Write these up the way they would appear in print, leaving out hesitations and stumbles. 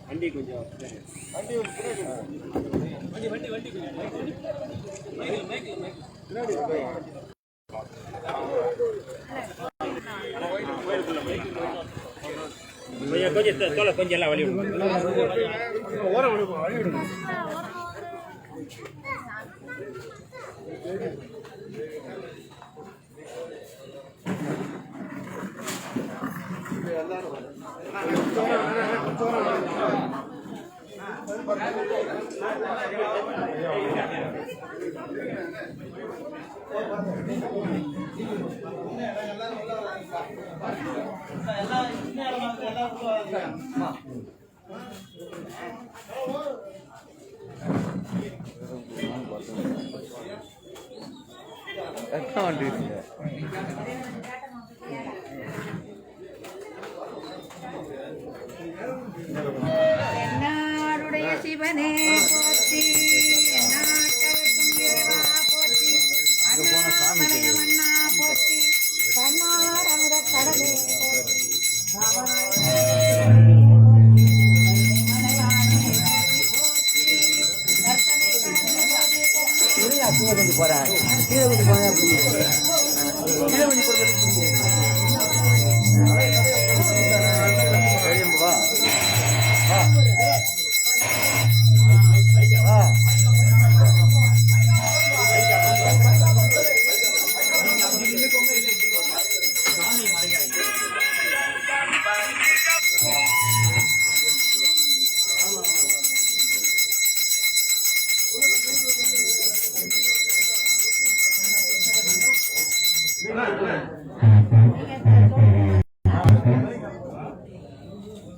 வண்டி கொஞ்சம் வண்டி கொஞ்சம் தோலை கொஞ்சம் எல்லாம் வழி விடுங்க. என்னாருடைய சிவனே போற்றி, என்னாட்டவர்க்கும் இறைவா போற்றி, அண்ணாமலையவண்ணா போற்றி, கண்ணார் அமுத கடலே போற்றி,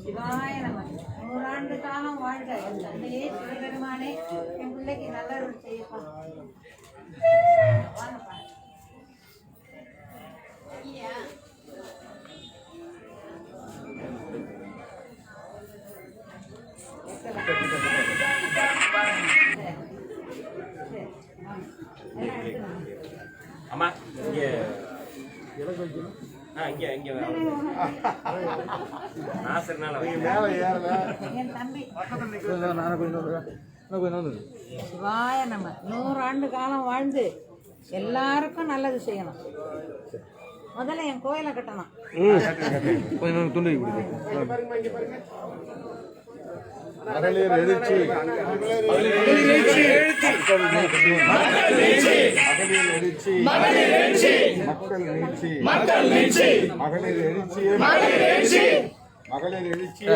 சிவாய நம. 100 ஆண்டு காலம் வாழ்க என் தந்தையே சிவபெருமானே, என் பிள்ளைக்கு நல்ல செய்யப்பா. வாங்கப்பா. அம்மா இங்கே இங்கே நாசர்னால என் தம்பி சிவாய நம்ம 100 ஆண்டு காலம் வாழ்ந்து எல்லாருக்கும் நல்லது செய்யணும். முதல்ல என் கோயிலை கட்டணும். மகளிர் எழுச்சி, மக்கள் மீட்சி, மகளிர் எழுச்சியே மகளிர் எழுச்சியே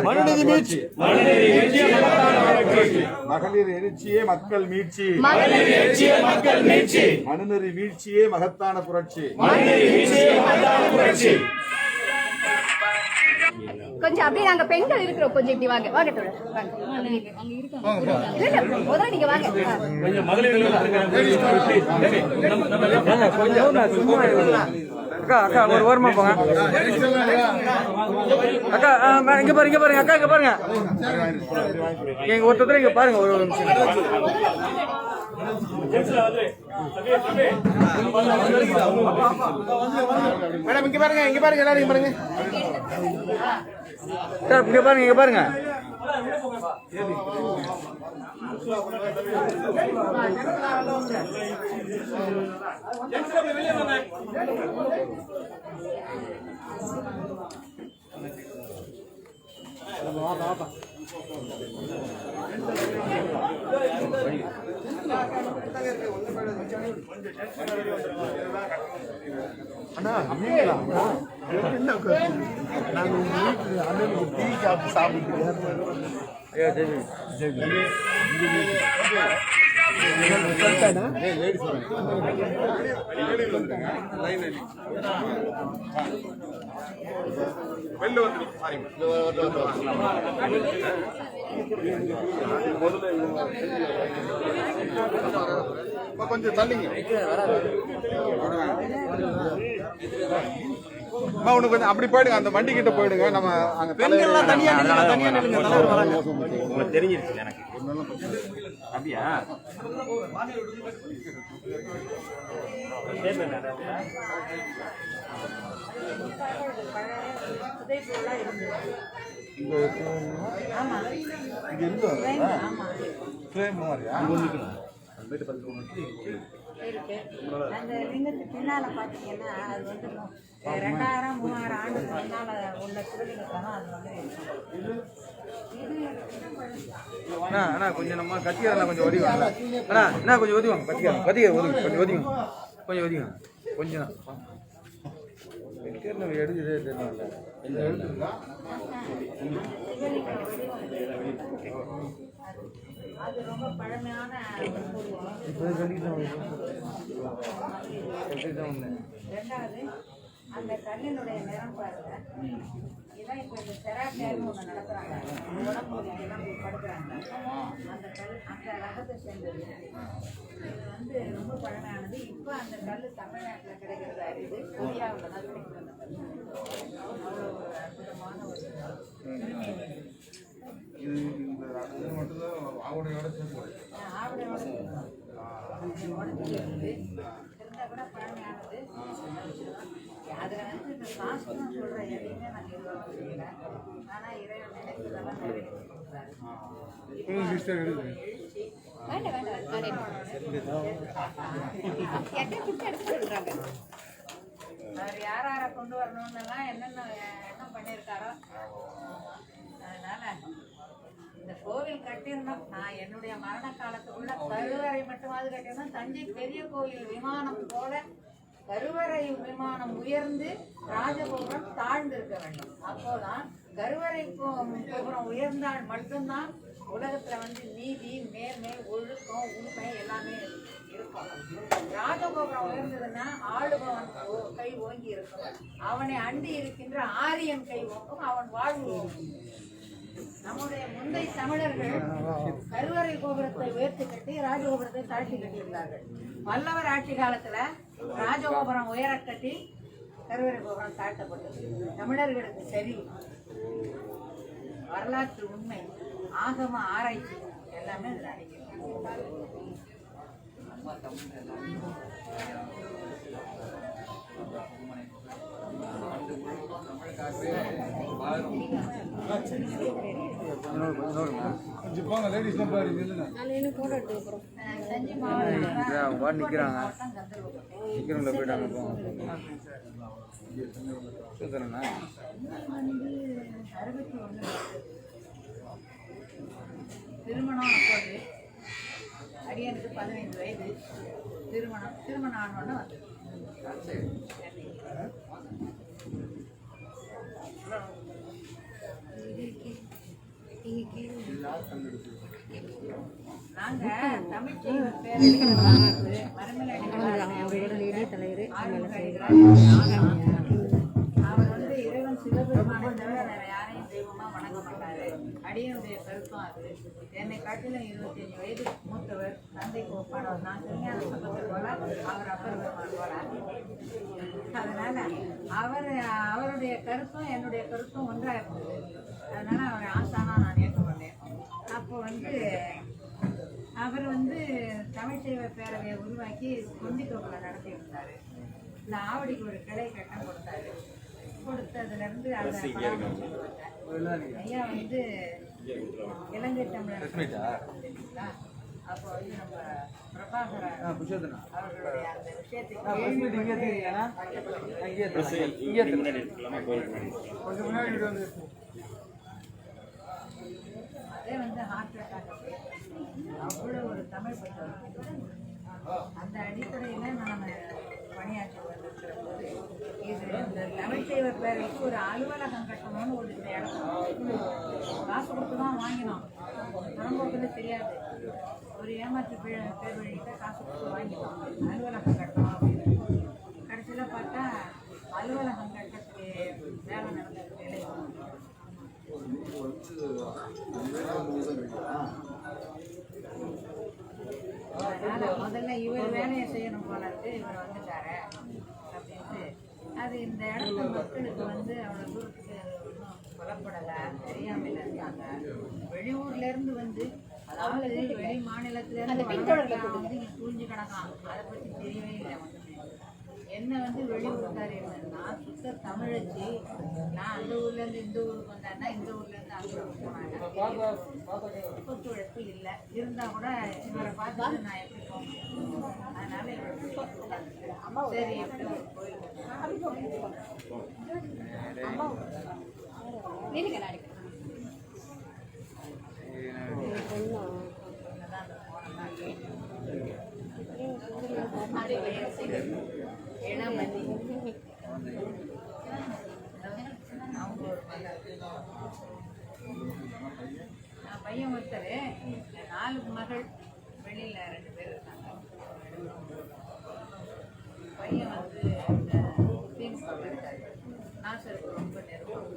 மனுநீதி மீட்சி, மகளிர் எழுச்சியே மக்கள் மீட்சி, மனுநீதி மீட்சியே மகத்தான புரட்சி. கொஞ்சம் அப்படியே நாங்க பெண்கள் இருக்கிறோம், கொஞ்சம் இப்படி வாங்க வாங்க தோழர் வாங்க. முதல்ல நீங்க வாங்க. அக்கா அக்கா ஒரு ஓரமா போங்க அக்கா. இங்க பாருங்க அக்கா, இங்க பாருங்க, எங்க ஒருத்தர் இங்க பாருங்க ஒரு நிமிஷம். மேடம் இங்க பாருங்க, எல்லாரும் பாருங்க சார், இங்க பாருங்க. அண்ணா நீங்களா என்ன நாங்கள் உங்கள் வீட்டில் அண்ணனுக்கு டீ காப்பி சாப்பிட்டு கொஞ்சம் தள்ளிங்க உனக்கு கொஞ்சம் அப்படி போயிடுங்க, அந்த வண்டி கிட்ட போயிடுங்க. நம்ம அங்க பெண்கள் எல்லாம் தனியா நில்லுங்க, உங்களுக்கு தெரிஞ்சிருச்சு எனக்கு. அப்படியா பேர் என்ன? புதைப்பொருளா இருந்தது. இங்க ஆமா இங்க இருந்து ஆமா ஃப்ரேம் மாதிரியா இருக்கு. அந்த லிங்கத்துக்கு பின்னால பாத்தீங்கன்னா அது வந்து 2000-3000 ஆண்டுக்கு முன்னால உள்ள சிவலிங்கத்தான் அது வந்து அண்ணா அண்ணா கொஞ்சம் நம்ம கத்தியாரெல்லாம் கொஞ்சம் ஒதுவாங்க அண்ணா என்ன கொஞ்சம் ஒதுவாங்க கத்தியார் ஒதுங்க கொஞ்சம் ஒதுங்க கொஞ்சம் ஒதுங்க கொஞ்சம் எடுக்குதே தெரியல இந்த எழுத்துருக்கா அது ரொம்ப பழமையான இப்போ சொல்லிட்டு ரெண்டாவது அந்த கல்லினுடைய நிறம் பாருங்க. இதான் இப்போ இந்த செராட்டேர்னு ஒன்று நடத்துறாங்க. உடம்பு எல்லாம் படுக்கிறாங்க. அந்த கல் அந்த ரகத்தை சேர்ந்தது. இது வந்து ரொம்ப பழமையானது. இப்போ அந்த கல் தமிழ்நாட்டில் கிடைக்கிறது அரிது. கொரியாவில் தான் கிடைக்கிறது அந்த கல். அவ்வளோ ஒரு அற்புதமான ஒரு இது இந்த இது மட்டும்தான் ஆவுடையோட சேர்ந்து ஆவிடையோட உடஞ்சி இருந்தால் கூட பழமையானது. அதில் வந்து இந்த சாஸ்திரம் சொல்கிற எதையுமே நான் நிர்வாகம் செய்யலை. ஆனால் இறைவன் நினைக்கிறதெல்லாம் நிறைவேற்றி கொடுக்குறாரு. வேண்டாம் வேண்டாம் எடுத்துறாங்க. அவர் யார் யாரை கொண்டு வரணும்னுலாம் என்னென்ன எண்ணம் பண்ணியிருக்காரோ. அதனால இந்த கோவில் கட்டியிருந்தோம். நான் என்னுடைய மரண காலத்துக்குள்ள கருவறை மட்டுமாவது கட்டியிருந்தோம். தஞ்சை பெரிய கோவில் விமானம் போல கருவறை விமானம் உயர்ந்து ராஜகோபுரம் தாழ்ந்து இருக்க வேண்டும். அப்போதான் கருவறை கோபுரம் உயர்ந்தால் மட்டும்தான் உலகத்துல வந்து நீதி, நேர்மை, ஒழுக்கம், உண்மை எல்லாமே இருக்கும். ராஜகோபுரம் உயர்ந்ததுன்னா ஆளுபவன் கை ஓங்கி இருக்கும். அவனை அண்டி இருக்கின்ற ஆரியன் கை ஓங்கும். அவன் வாழ்வு ஓங்கும். நம்முடைய முந்தைய தமிழர்கள் கருவறை கோபுரத்தை உயர்த்தி கட்டி ராஜகோபுரத்தை தாழ்த்தி கட்டியிருந்தார்கள். வல்லவர் ஆட்சி காலத்துல ராஜகோபுரம் உயர கட்டி கருவறை கோபுரம் தாழ்த்தப்பட்டது. தமிழர்களுக்கு சரி, வரலாற்று உண்மை, ஆகம ஆராய்ச்சி எல்லாமே இதுல அடங்கியிருக்கு. கொஞ்சம் போங்க லேடிஸ் நம்பர் செஞ்சி மாவட்டம் நிற்கிறாங்க கந்தர்வ நிற்கிறவங்கள போயிட்டாங்க சுத்தரண்ணா வந்து 61 திருமணம். அப்போது அடியனுக்கு 15 வயது. திருமணம் ஆனோன்னு வந்து நாங்க தமிழ்ச்செய்வர் பேர் அவர் வந்து இறைவன் சிவபெருமானை தவிர வேற யாரையும் தெய்வமா வணங்க மாட்டாரு. அடியனுடைய கருத்தும் அது. என்னை காட்டிலும் 25 வயது மூத்தவர், தந்தைக்கு ஒப்பானவர். நான் திருஞான சம்பந்தர் போல, அவர் அப்பர் பெருமான் போல. அதனால அவருடைய கருத்தும் என்னுடைய கருத்தும் ஒன்றா இருந்தது. அதனால அவரை ஆசானா நான் ஏற்றுக்கொண்டேன். அப்போ வந்து அவர் வந்து தமிழ்ச்செய்வ பேரவையை உருவாக்கி கொண்டித்தோப்புல நடத்தி இருந்தாரு. இந்த ஆவடிக்கு ஒரு கிளை கட்டம் கொடுத்தாரு. கொடுத்ததுல இருந்து அதை பராமரிச்சுட்டு வந்தேன். ஐயா வந்து இலங்கை தமிழர் அப்போ வந்து நம்ம பிரபாகர அவர்களுடைய அந்த விஷயத்தை அதே வந்து ஹார்ட் அட்டாக் அவ்வளோ ஒரு தமிழ் பற்று. அந்த அடிப்படையில் நான் பணியாற்றி வந்திருக்கிற போது இது இந்த தமிழ்ச்செய்வர் பேருக்கு ஒரு அலுவலகம் கட்டணும்னு ஒரு இடத்துல காசு கொடுத்து தான் வாங்கினோம். புறம்போக்குன்னு தெரியாது. ஒரு ஏமாற்று பேர் வழிகிட்ட காசு கொடுத்து வாங்கினோம். அலுவலகம் கட்டணும் அப்படின்னு. கடைசியில் பார்த்தா அலுவலகம் கட்டத்துக்கு வேலை நடந்தது. வேலை அதனால முதல்ல இவர் வேலையை செய்யணும் போல இருக்கு. இவர் வந்துட்டாரு அப்படின்ட்டு அது இந்த இடத்துல மக்களுக்கு வந்து அவ்வளோ தூரத்துக்கு ஒன்றும் புலப்படலை, தெரியாமல் இருந்தாங்க. வெளியூர்ல இருந்து வந்து அதாவது வெளி மாநிலத்துல அந்த இருந்து பின்தொடர்ல வந்து இங்க புரிஞ்சு கிடக்கான். அதை பத்தி தெரியவே இல்லை அவனுக்கு. என்ன வந்து வெளியூர்காரி என்னன்னா சுத்த தமிழச்சி. நான் அந்த ஊர்ல இருந்து இந்த ஊருக்கு வந்தேன்னா இந்த ஊர்ல இருந்து அங்க போனாங்க. ஒத்துழைப்பு இல்லை. இருந்தா கூட இவரை பார்த்து நான் எப்படி போக முடியும்? அதனால சரி எப்படி நினைக்க நாளைக்கு பையன் ஒருத்தர் 4 மகள் வெளியில 2 பேர் இருக்காங்க. பையன் வந்து நாசருக்கு ரொம்ப நெருக்கம்.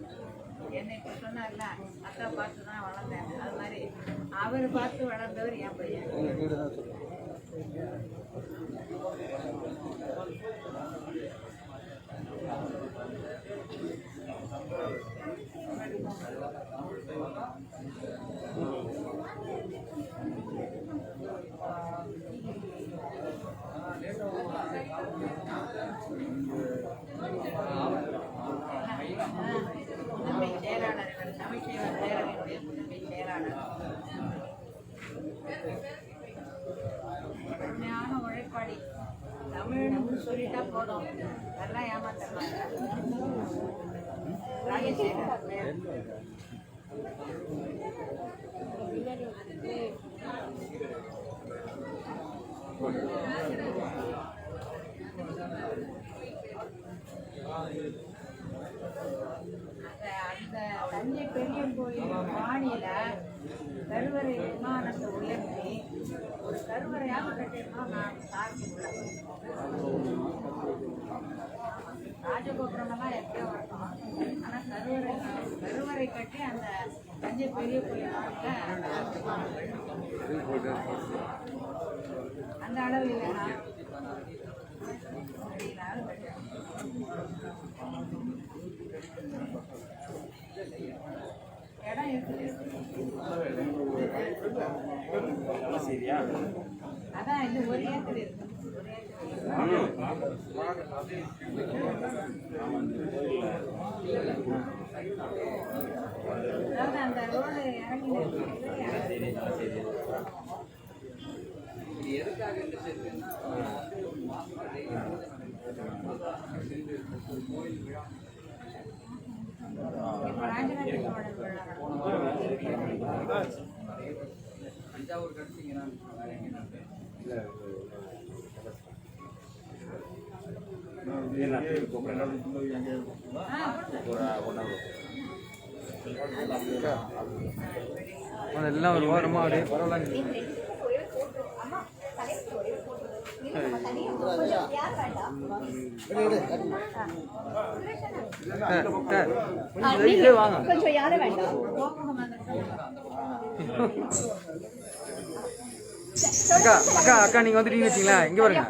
என்னை இப்போ சொன்னார்ல அக்கா பார்த்து தான் வளர்ந்தேன். அது மாதிரி அவர் பார்த்து வளர்ந்தவர் என் பையன். முதன்மை செயலாளர் இவர் தமிழ்ச்செய்வர் பேரவையினுடைய முதன்மை செயலாளர். உண்மையான உழைப்பாளி. தமிழ்னு சொல்லிட்டா போதும், அதெல்லாம் ஏமாத்தலாம். ராஜசேகர் பேர். அந்த தஞ்சை பெரிய கோயில் வாணியில கருவறை விமானத்தை உயர்த்தி ஒரு கருவறையாக கட்டியிருந்தோம். நான் சார்பில் ராஜகோபுரமெல்லாம் எப்படியோ வரணும். ஆனால் கருவறை கட்டி அந்த தஞ்சை பெரிய கோயில் அந்த அளவு இல்லைன்னா இடம் இருக்குது. அதான் இது ஒரு ஏக்கர் இருக்கு. அதாவது அந்த ரோடு இறங்கி தஞ்சாவூர் கடிச்சிங்கன்னா எல்லாம் ஒரு வாரமா அப்படியே பரவாயில்ல. கொஞ்சம் யாரும் வேண்டாம். அக்கா அக்கா அக்கா நீங்க வந்துட்டீங்கன்னு வச்சுங்களா, இங்க பாருங்க.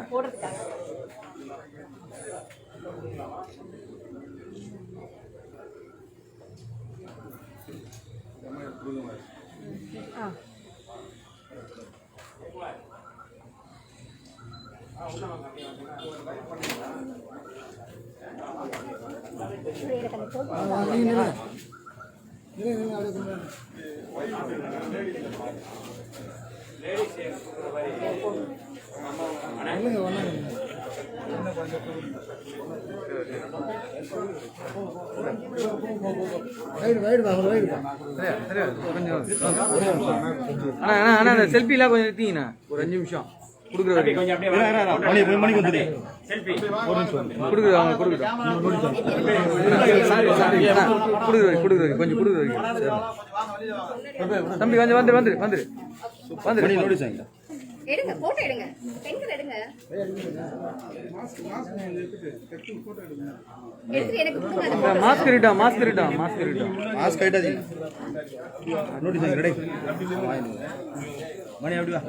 அண்ணா அந்த செல்ஃபிலாம் கொஞ்சம் எடுத்தீங்கண்ணா, ஒரு 5 நிமிஷம் கொடுக்குற வரைக்கும் கொடுக்குறது அவங்க கொடுக்குறோம் கொஞ்சம் கொடுக்குற வரைக்கும். தம்பி கொஞ்சம் வந்துரு எடுங்க, போட்டோ எடுங்க, பெண்கள் எடுங்க. எடுத்து எனக்கு கொடுங்க. மாஸ்க் இருக்கா மாஸ்க் ஆயிட்டாச்சு. நோட்டீஸ் ரெடி மணி அப்படிவா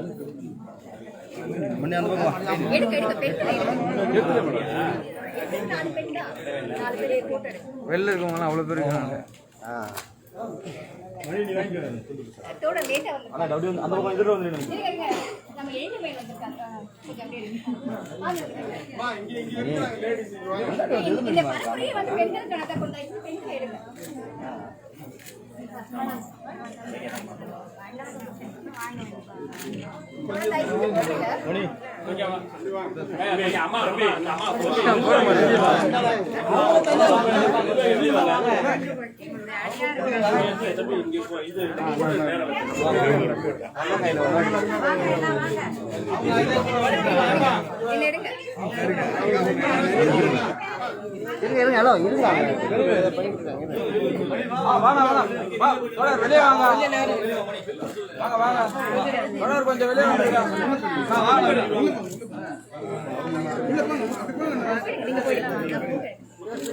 மணி அந்த பக்கம் வா. எடுங்க பெண்கள் எடுங்க. 4 பெண் தான், 4 பேர் போட்டோ எடுங்க. வெளில இருக்கவங்கலாம் அவ்வளோ பேர் இருக்காங்க. தோட லேட்டா வந்து அண்ணா அப்படியே அந்த பக்கம் எதிர வந்துடுங்க. இருங்க நம்ம எழுதி மேல வந்திருக்காங்க கொஞ்சம் அப்படியே இல்ல மறுபடியும் வந்து பெண்கள் கணக்கா கொண்டு பெண்கள் எடுங்க கொஞ்சம் அம்மா அம்மா ஹலோ இருங்க வாங்க வெளியே வாங்க வாங்க கொஞ்சம் வெளியே வாங்க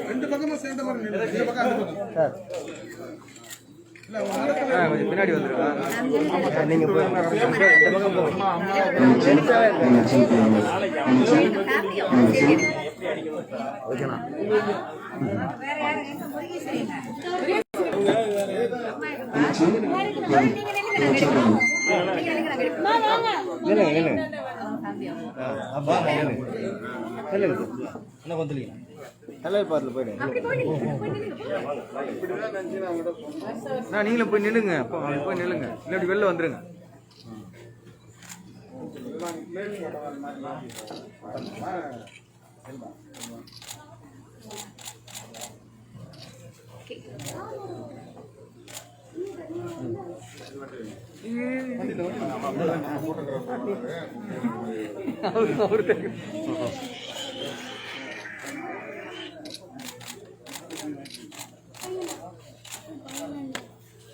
ரெண்டு பக்கமும் சேர்ந்த மாதிரி இந்த பக்கம் கொஞ்சம் பின்னாடி வந்துருக்கா நீங்க ஓகேண்ணா வேற யாரும் எங்க முருகி செய்யுங்க நீங்களும் போய் நில்லுங்க போய் நில்லுங்க இல்லாட்டி வெளில வந்துருங்க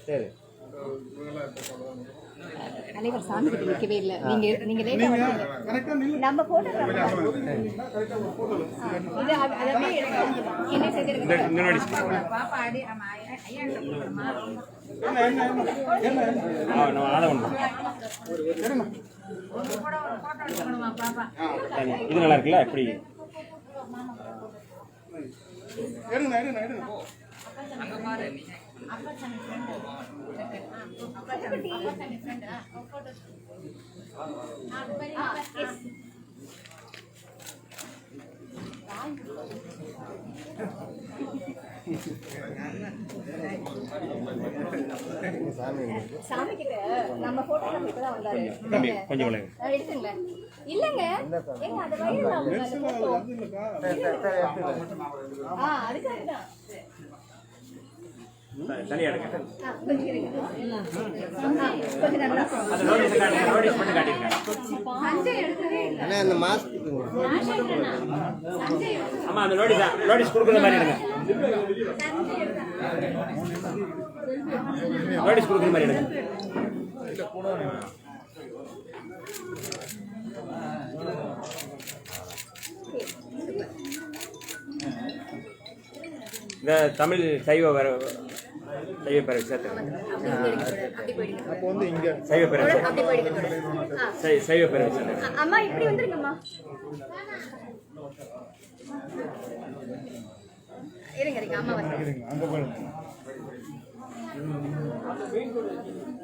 சரி அனைவர் சாமி கிட்ட நிக்கவே இல்லை நீங்க லேட்டா வந்தீங்க நம்ம போட்டோ இது அது அப்படியே என்ன செய்திருக்கீங்க பாப்பா அடி ஆமா ஐயா கொடுக்கணுமா நம்ம ஆளை ஒன்று ஒரு கூட ஒரு போட்டோ எடுக்கணுமா பாப்பா இது நல்லா இருக்குல்ல எப்படி சாமி கிட்ட நம்ம போட்டோ நம்ம இப்பதான் வந்தாரு தம்பி கொஞ்சம் விளையாடு எடுத்துங்களேன் இல்லங்க எங்க அது வயல்ல அவங்க அதுக்காக தான் தனியா எடுங்க கொஞ்சம் இருங்க கொஞ்சம் நல்லா அந்த நோட்டீஸ் பண்ணி காட்டிருக்கேன் சஞ்சய் எடுக்கவே இல்லை அண்ணா அந்த மாஸ்க் சஞ்சய் அம்மா அந்த நோட்டீஸ் கொடுக்குற மாதிரி எடுங்க நோட்டீஸ் கொடுக்குற மாதிரி எடுங்க இந்த தமிழ் சைவ பேரை சேர்த்துங்க அப்போ வந்து இங்க சைவ பேரை அப்படி போயிடுங்க சைவ பேரை சேர்த்துங்க அம்மா இப்படி வந்துருங்கம்மா இருங்க இருங்க அம்மா வந்து அங்க போயிடுங்க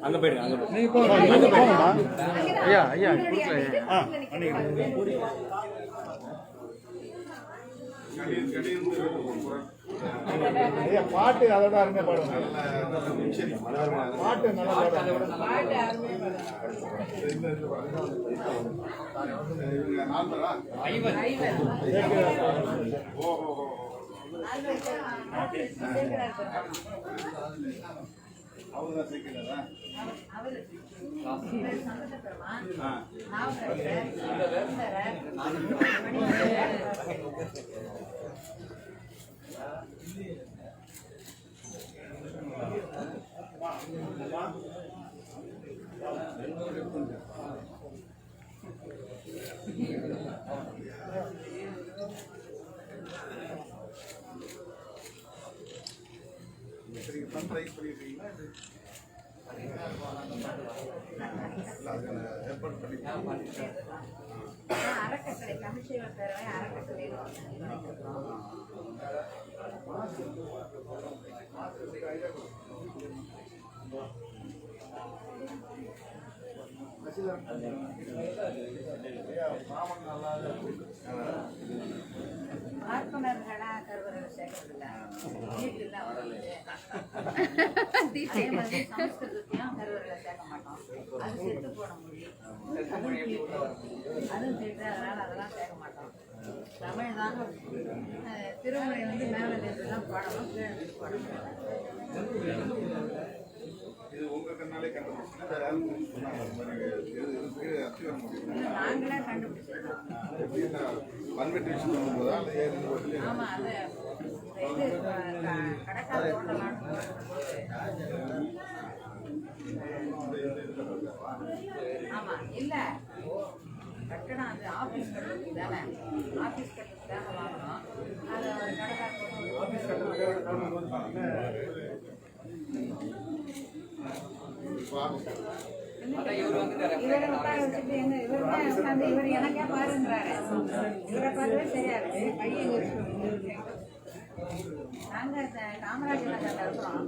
அங்க போயிடுங்க அங்க நீங்க போங்கம்மா ஐயா ஐயா ஐயா பாட்டு அதோட அருமையா பாடுவாங்க பாட்டு நல்லா பாடுவாங்க அறக்கட்டளை தமிழ்ச்செய்வ பேரவை அறக்கட்டளை பார்ப்பனர்களா கருவறையில் சேர்க்கறதில்ல, நீட்டுல அவங்களுக்கு அதே மாதிரி சமஸ்கிருதத்தையும் கருவறையில் சேர்க்க மாட்டோம். அது செத்து போன மொழி, அதுவும் சேர்த்து, அதனால அதெல்லாம் சேர்க்க மாட்டோம். தமிழ் தான். திருமுறை வந்து மேலே தான் பாடணும், கீழே பாடணும். நாங்களே கண்டுபிடிச்சிருக்கோம். ஆமா, அது இது கடைக்கால போடலாம். ஆமா, இல்ல கட்டணம் அது ஆபீஸ் கட்டணத்துக்கு தானே, ஆபீஸ் கட்டணத்துக்கு தானே வாங்கணும். அது கடைக்கால இவரை உட்கார வச்சுட்டு இவர் எனக்கே பாருங்கிறாரு. இவரை பார்க்கவே சரியா இருக்கு. பையன் நாங்க காமராஜர் நகர்ல இருக்கிறோம்,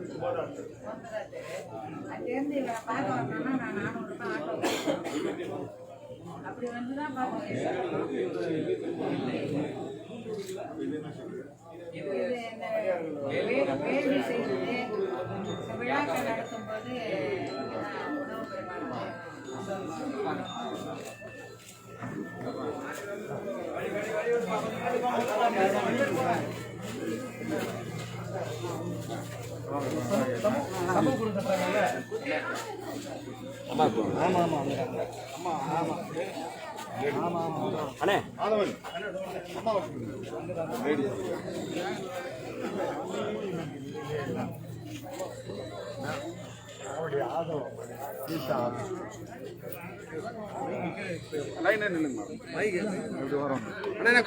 அங்கேருந்து இவரை பார்க்க வரணும்னா நான் 400 ரூபாய் ஆட்டோ அப்படி வந்துதான் பார்க்க. வேள்வி செய்வது, விழாக்கள் நடத்தும் போது உணவு பரிமாறும். அண்ணே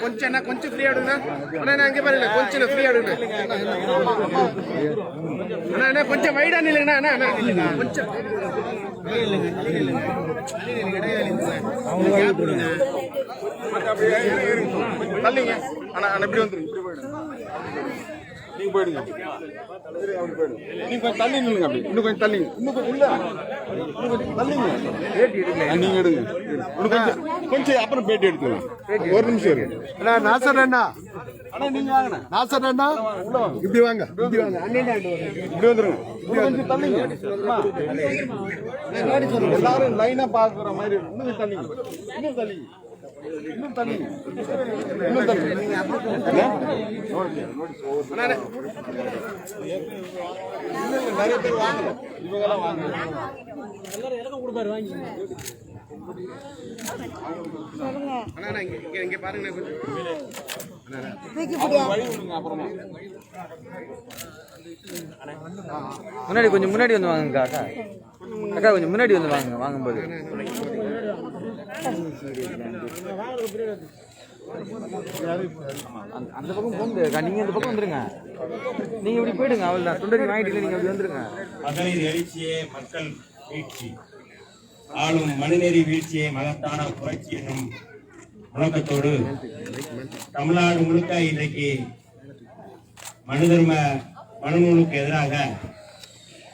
கொஞ்சம் ஃப்ரீயா விடுங்க. இங்க பாருங்க, கொஞ்சம் ஃப்ரீயா விடுங்க. கொஞ்சம் வைடா நில்லுங்கண்ணா. கொஞ்சம் தள்ளிங்க. இப்படி வந்துருங்க, இப்படி போயிடுங்க. நீங்க போயிடுங்க, நீங்க கொஞ்சம் தள்ளி நில்லுங்க. அப்படி இன்னும் கொஞ்சம் தள்ளிங்க, இன்னும் கொஞ்சம் இல்ல, இன்னும் கொஞ்சம் தள்ளிங்க. நீங்க எடுங்க, கொஞ்சம் அப்புறம் பேட்டி எடுத்துக்கலாம். ஒரு நிமிஷம் இருக்கு. நாசர் அண்ணா, நீங்க வாங்க. நாசர் அண்ணா இப்படி வாங்க, இப்படி வாங்க. இப்படி வந்துருங்க, கொஞ்சம் தள்ளிங்க. எல்லாரும் லைனா பாக்குற மாதிரி இன்னும் தள்ளிங்க, இன்னும் தள்ளிங்க, இன்னும் தள்ளிங்க, இன்னும் தள்ளிங்க. நிறைய பேர் வாங்க, இவங்கெல்லாம் வாங்க. எல்லாரும் இறக்கம் கொடுப்பாரு, வாங்கி. இங்க பாருங்க, வழி விடுங்க. அப்புறமா முன்னாடி கொஞ்சம் முன்னாடி வந்து வாங்க அக்கா. அக்கா கொஞ்சம் முன்னாடி வந்து வாங்க. வாங்கும்போது அந்த பக்கம் போக முடியாது. நீங்க இந்த பக்கம் வந்துருங்க. நீங்க இப்படி போயிடுங்க. அவள் தான் தொண்டரி வாங்கிட்டு நீங்க அப்படி வந்துருங்க. மகளிர் எழுச்சியே மக்கள் வீழ்ச்சி, ஆளும் மனுநெறி வீழ்ச்சியை மகத்தான புரட்சி என்னும் முழக்கத்தோடு தமிழ்நாடு முழுக்க இன்றைக்கு மனு தர்ம மனுநூலுக்கு எதிராக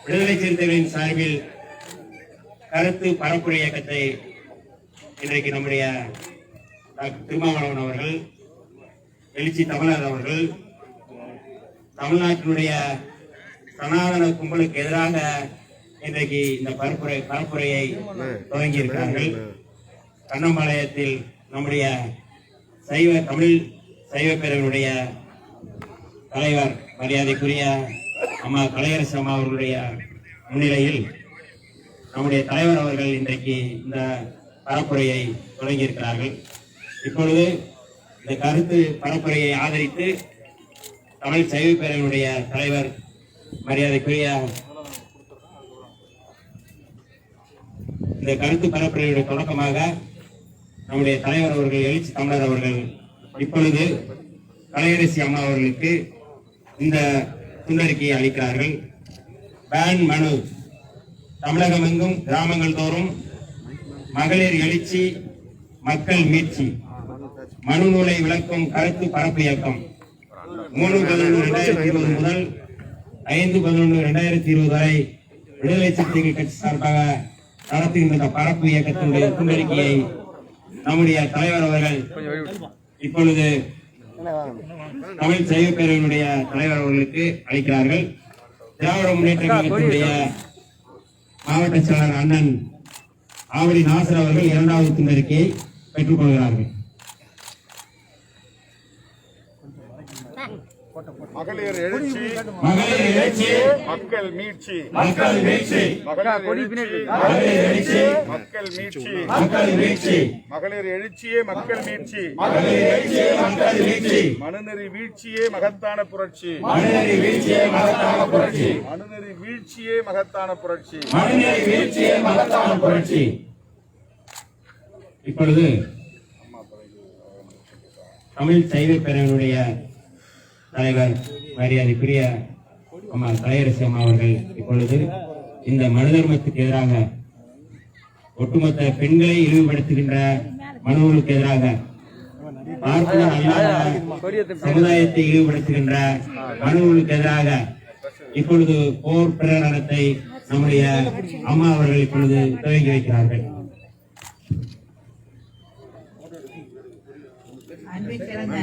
விடுதலை சிறுத்தைகளின் சார்பில் கருத்து பரப்புரை இயக்கத்தை இன்றைக்கு நம்முடைய திருமாவளவன் அவர்கள், எழுச்சி தமிழர் அவர்கள் தமிழ்நாட்டினுடைய சனாதன கும்பலுக்கு எதிராக இன்றைக்கு இந்த பரப்புரையை தொடங்கி இருக்கிறார்கள். கண்ணம்பாளையத்தில் நம்முடைய தமிழ் சைவ பேரவையுடைய தலைவர் மரியாதைக்குரிய அம்மா கலையரசு அம்மா அவர்களுடைய முன்னிலையில் நம்முடைய தலைவர் அவர்கள் இன்றைக்கு இந்த பரப்புரையை தொடங்கி இருக்கிறார்கள். இப்பொழுது இந்த கருத்து பரப்புரையை ஆதரித்து தமிழ் சைவ பேரவையுடைய தலைவர் மரியாதைக்குரிய இந்த கருத்து பரப்புரையுடைய தொடக்கமாக நம்முடைய தலைவர் அவர்கள், எழுச்சி தமிழர் அவர்கள் இப்பொழுது கலையரசி அம்மா அவர்களுக்கு இந்த துண்டறிக்கையை அளிக்கிறார்கள். பேன் மனு, தமிழகம் எங்கும் கிராமங்கள் தோறும் மகளிர் எழுச்சி மக்கள் மீட்சி மனு நூலை விளக்கும் கருத்து பரப்பு இயக்கம் 3/11/2020 முதல் 5/11/2020 வரை விடுதலை சிறுத்தைகள் கட்சி சார்பாக நடத்துகின்ற இந்த பரப்பு இயக்கத்தினுடைய துண்டறிக்கையை நம்முடைய தலைவர் அவர்கள் இப்பொழுது தமிழ் சைவ பேரவையினுடைய தலைவர் அவர்களுக்கு அளிக்கிறார்கள். திராவிட முன்னேற்ற கழகத்தினுடைய மாவட்ட செயலாளர் அண்ணன் ஆவடி நாசர் அவர்கள் இரண்டாவது துண்டறிக்கையை பெற்றுக் கொள்கிறார்கள். மகளிர் எழுச்சி, மக்கள் மீட்சி, மக்கள் மீட்சி, மகளிர் எழுச்சி, மக்கள் மீட்சி, மக்கள் மீட்சி, மகளிர் எழுச்சியே மக்கள் மீட்சி, மகளிர் எழுச்சியே மக்கள் மீட்சி, மனுநெறி வீழ்ச்சியே மகத்தான புரட்சி, மனுநெறி வீழ்ச்சியே மகத்தான புரட்சி, மனுநெறி வீழ்ச்சியே மகத்தான புரட்சி, மனுநெறி வீழ்ச்சியே மகத்தான புரட்சி. இப்பொழுது தமிழ் சைவ பேரவையினுடைய தலைவர் மரியாதைக்குரிய அம்மா கலையரசி அம்மா அவர்கள் இப்பொழுது இந்த மனு தர்மத்துக்கு எதிராக ஒட்டுமொத்த பெண்களை இழிவுபடுத்துகின்ற மனுவுக்கு எதிராக பார்ப்பனர் அல்லாத சமுதாயத்தை இழிவுபடுத்துகின்ற மனுவுக்கு எதிராக இப்பொழுது போர் பிரகடனத்தை நம்முடைய அம்மா அவர்கள் இப்பொழுது துவங்கி வைக்கிறார்கள். அன்பை சிறந்த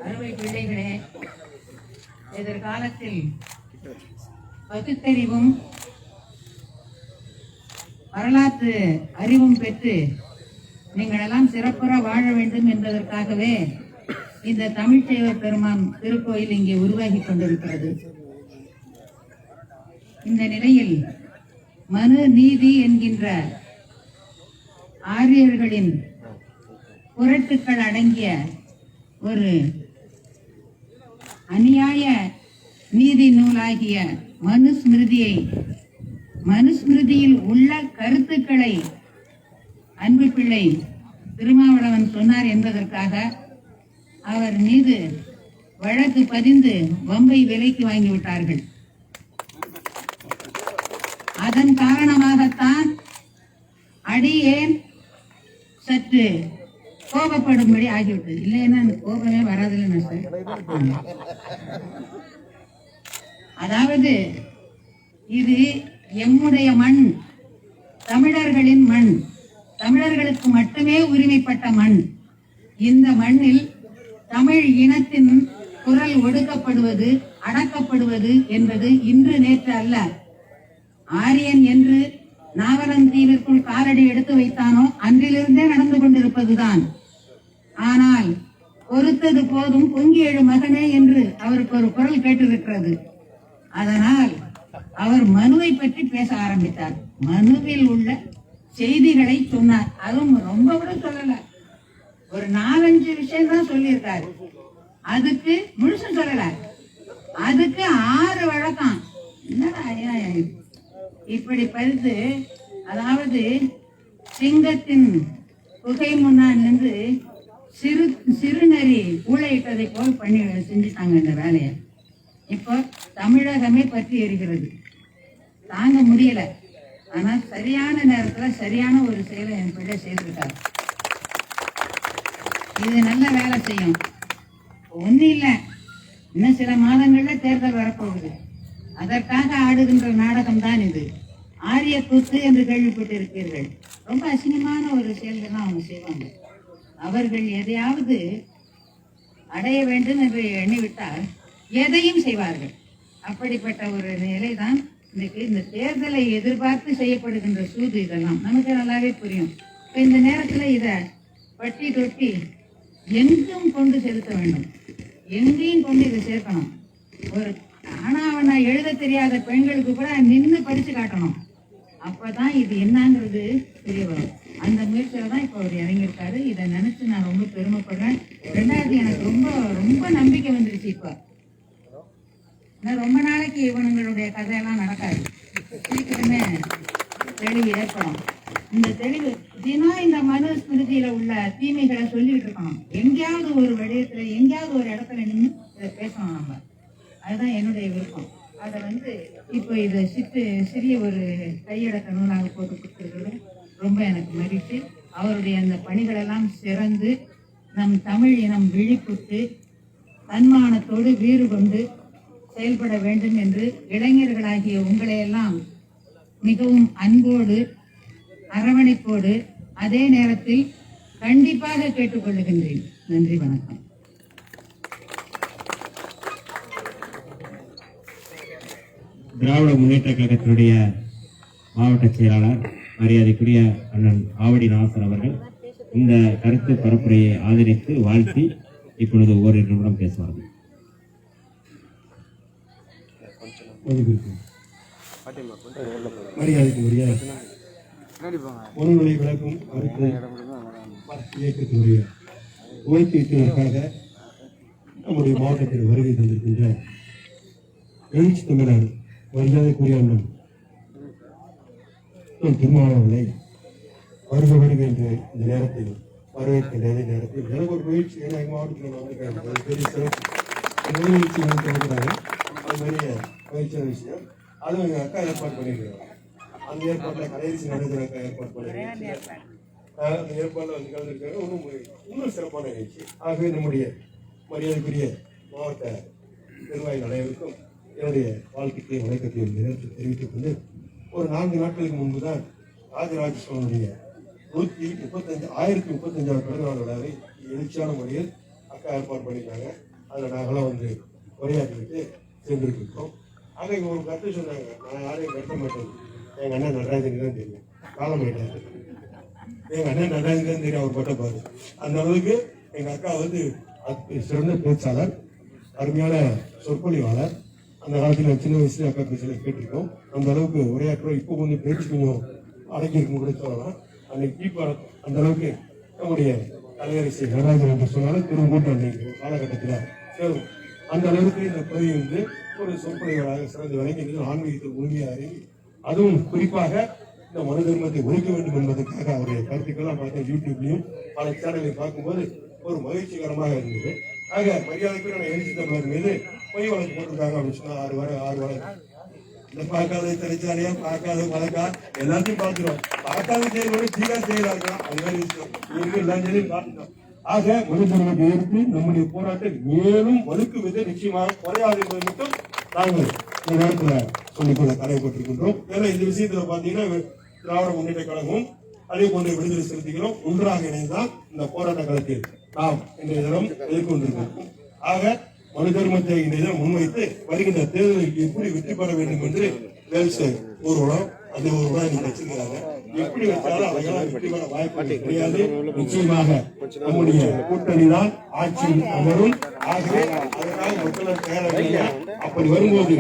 அருமை பிள்ளைகளே, எதிர்காலத்தில் பகுத்தறிவும் வரலாற்று அறிவும் பெற்று நீங்கள் எல்லாம் சிறப்புற வாழ வேண்டும் என்பதற்காகவே இந்த தமிழ் சைவ பெருமான் திருக்கோயில் இங்கே உருவாகி கொண்டிருக்கிறது. இந்த நிலையில் மனு நீதி என்கின்ற ஆரியர்களின் புரட்டுக்கள் அடங்கிய ஒரு அநியாய நீதி நூலாகிய மனுஸ்மிருதியில் உள்ள கருத்துக்களை அன்பு பிள்ளை திருமாவளவன் சொன்னார் என்பதற்காக அவர் மீது வழக்கு பதிந்து வம்பை விலைக்கு வாங்கிவிட்டார்கள். அதன் காரணமாகத்தான் அடியேன் சற்று கோபப்படும்படி ஆகிவிட்டது. இல்லைன்னா கோபமே வராதுல்ல சார். அதாவது இது எம்முடைய மண், தமிழர்களின் மண், தமிழர்களுக்கு மட்டுமே உரிமைப்பட்ட மண். இந்த மண்ணில் தமிழ் இனத்தின் குரல் ஒடுக்கப்படுவது, அடக்கப்படுவது என்பது இன்று நேற்று அல்ல. ஆரியன் என்று நாவலந்தீவிற்குள் காலடி எடுத்து வைத்தானோ அன்றிலிருந்தே நடந்து கொண்டிருப்பதுதான். ஆனால் பொறுத்தது போதும் பொங்கி எழு மகனே என்று அவருக்கு ஒரு குரல் கேட்டிருக்கிறது. அதனால் அவர் மனுவை பற்றி பேச ஆரம்பித்தார். மனுவில் உள்ள செய்திகளை சொன்னார். அதுவும் ரொம்ப கூட சொல்லல, ஒரு 4-5 விஷயம் தான் சொல்லியிருக்காரு. அதுக்கு முழுசும் சொல்லல, அதுக்கு 6 வழக்கம். என்னடா இப்படி பறித்து, அதாவது சிங்கத்தின் குகை முன்னால் நின்று சிறுநரி ஊழையிட்டதை போல் பண்ணி செஞ்சுட்டாங்க இந்த வேலையை. இப்போ தமிழகமே பற்றி எரிகிறது, தாங்க முடியல. ஆனா சரியான நேரத்துல சரியான ஒரு செயலை என் பிள்ளை செய்திருக்காரு. இது நல்ல வேலை செய்யும். ஒன்னும் இல்லை, இன்னும் சில மாதங்கள்ல தேர்தல் வரப்போகுது. அதற்காக ஆடுகின்ற நாடகம் தான் இது. ஆரிய கூத்து என்று கேள்விப்பட்டிருப்பீர்கள். ரொம்ப அசிங்கமான ஒரு செயல்கள் தான் அவங்க செய்வாங்க. அவர்கள் எதையாவது அடைய வேண்டும் என்று எண்ணிவிட்டால் எதையும் செய்வார்கள். அப்படிப்பட்ட ஒரு நிலை தான் இன்னைக்கு இந்த தேர்தலை எதிர்பார்த்து செய்யப்படுகின்ற சூது. இதெல்லாம் நமக்கு நல்லாவே புரியும். இப்போ இந்த நேரத்தில் இதை பட்டி தொட்டி எங்கும் கொண்டு செலுத்த வேண்டும், எங்கேயும் கொண்டு இதை சேர்க்கணும். ஒரு ஆனாவனா எழுத தெரியாத பெண்களுக்கு கூட நின்று படிச்சு காட்டணும். அப்பதான் இது என்னங்கிறது தெரிய வரும். அந்த முயற்சியில தான் இப்போ அவர் இறங்கியிருக்காரு. இதை நினைச்சு நான் ரொம்ப பெருமைப்படுறேன். 2வது எனக்கு ரொம்ப ரொம்ப நம்பிக்கை வந்துருச்சு. இப்போ ரொம்ப நாளைக்கு இவனுங்களுடைய கதையெல்லாம் நடக்காது, சீக்கிரமே தெளிவு ஏற்படும். இந்த தெளிவு தினம் இந்த மனுஸ்மிருதியில உள்ள தீமைகளை சொல்லிட்டு இருக்கணும். எங்கேயாவது ஒரு விடயத்துல, எங்கேயாவது ஒரு இடத்துல நின்று இதை பேசணும் நம்ம. அதுதான் என்னுடைய விருப்பம். அதை இப்போ இதை சிறிய ஒரு கையடக்க நூலாக போட்டு கொடுத்துருக்கிறது ரொம்ப எனக்கு மகிழ்ச்சி. அவருடைய அந்த பணிகளெல்லாம் சிறந்து நம் தமிழ் இனம் விழிப்புட்டு தன்மானத்தோடு வீறு கொண்டு செயல்பட வேண்டும் என்று இளைஞர்களாகிய உங்களையெல்லாம் மிகவும் அன்போடு அரவணைப்போடு அதே நேரத்தில் கண்டிப்பாக கேட்டுக்கொள்ளுகின்றேன். நன்றி, வணக்கம். திராவிட முன்னேற்ற கழகத்தினுடைய மாவட்ட செயலாளர் மரியாதைக்குரிய அண்ணன் ஆவடி நாசர் அவர்கள் இந்த கருத்து பரப்புரையை ஆதரித்து வாழ்த்தி இப்பொழுது ஓரிரு நிமிடம் பேசுவார்கள். மரியாதைக்குரிய ஒருவரை விளக்கும் கருத்து இயக்கத்தினுடைய ஓய்வீட்டிற்காக நம்முடைய மாவட்டத்தில் வருகை தந்திருக்கின்ற எழுச்சி தமிழர் மரியாதைக்குரிய அண்ணன் திருமாவளவனை வருக என்ற இந்த நேரத்தில் வரவேற்கின்ற அதே நேரத்தில் எனக்கு ஒரு முயற்சி, ஏன்னா எங்கள் மாவட்டத்தில் வந்திருக்காங்க, பெரிய சிறப்பு முயற்சி கொடுக்குறாங்க. அது பெரிய முயற்சியான விஷயம். அதுவும் எங்கள் அக்கா ஏற்பாடு பண்ணியிருக்கிறாங்க. அந்த ஏற்பாட்டில் கடைசி நடக்கிற அக்கா ஏற்பாடு பண்ணியிருக்காங்க. அந்த ஏற்பாட்டில் வந்து கலந்துருக்காங்க. இன்னும் சிறப்பான நிகழ்ச்சி. ஆகவே நம்முடைய மரியாதைக்குரிய மாவட்ட நிர்வாகிகள் அனைவருக்கும் என்னுடைய வாழ்க்கையை வணக்கத்தையும் நேரத்தில் தெரிவித்துக் கொண்டு, ஒரு 4 நாட்களுக்கு முன்பு தான் ராஜராஜ சோழனுடைய 1035வது பிறந்தநாள் விழாவை எழுச்சியான முறையில் அக்கா ஏற்பாடு பண்ணியிருக்காங்க. அதில் நாங்களாம் வந்து உரையாற்றிவிட்டு சென்றிருக்கிறோம். ஆக இங்கே ஒரு கருத்து சொன்னாங்க, நான் யாரையும் கட்ட மாட்டேன், எங்கள் அண்ணன் நடராஜனுக்கு தான் தெரியும், காலம் ஆயிட்டாரு, எங்கள் அண்ணன் நடராஜனுக்கு தான் தெரியும், அவர் பட்ட பாரு. அந்த அளவுக்கு எங்கள் அக்கா வந்து சிறந்த பேச்சாளர், அருமையான சொற்பொழிவாளர். அந்த காலத்தில் சின்ன வயசுல அக்கா பேசல கேட்டிருக்கோம். அந்த அளவுக்கு உரையாற்றுறோம். இப்போ கொஞ்சம் பேச்சு கொஞ்சம் அடங்கியிருக்கும் கூட சொல்லலாம். அன்னைக்கு கீப்பார் அந்த அளவுக்கு நம்முடைய கலையரசி நடராஜன் என்று சொன்னாலும் திரும்பூட்டம் காலகட்டத்தில் சேரும். அந்த அளவுக்கு இந்த பகுதி வந்து ஒரு சொற்பொழிவாளராக சிறந்து விளங்கி ஆன்மீகத்தில் உறுதியாக இறங்கி, அதுவும் குறிப்பாக இந்த மனு தர்மத்தை ஒழிக்க வேண்டும் என்பதற்காக அவருடைய கருத்துக்கெல்லாம் பார்த்தேன். யூடியூப்லையும் பல சேனலை பார்க்கும்போது ஒரு மகிழ்ச்சிகரமாக இருந்தது. ஆக மரியாதைக்கு நான் எழுச்சி தமிழர் மீது பொய் வழக்கு போட்டிருக்காங்க அப்படின்னு சொன்னா 6 வழக்கு. இந்த பார்க்காத திரைச்சாலையா, பார்க்காத வழக்கா, எல்லாத்தையும் பார்த்துருவோம். பார்க்காத செயல்பட சீரா செயலாக்கலாம், அது மாதிரி விஷயம் எல்லா செயலையும் பார்த்துட்டோம். ஆக மனு தர்மத்தை எதிர்த்து நம்முடைய போராட்டம் மேலும் வலுக்கு வித நிச்சயமாக குறையாது என்பதை மட்டும் நாங்கள் இந்த நேரத்தில் சொல்லிக்கொள்ள கடமைப்பட்டிருக்கின்றோம். ஏன்னா இந்த விஷயத்துல பாத்தீங்கன்னா திராவிட முன்னேற்ற கழகமும் அதே போன்ற விடுதலை சிறுத்தைகளும் ஒன்றாக இணைந்துதான் இந்த போராட்ட களத்தில் நாம் இன்றைய தினம் எதிர்கொண்டிருக்கிறோம். ஆக மனு தர்மத்தை இன்றைய தினம் முன்வைத்து வருகின்ற தேர்தலில் எப்படி வெற்றி பெற வேண்டும் என்று வேல்சே ஊர்வலம் அந்த ஊர்வலம் நீங்க வச்சிருக்கிறாங்க. எப்படி வச்சாலும் அவையெல்லாம் வெற்றி பெற வாய்ப்பு கிடையாது. நிச்சயமாக நம்முடைய கூட்டணி தான் ஆட்சியில் அமரும். ஆகவே அதற்காக மக்கள் தயாராக. அப்படி வரும்போது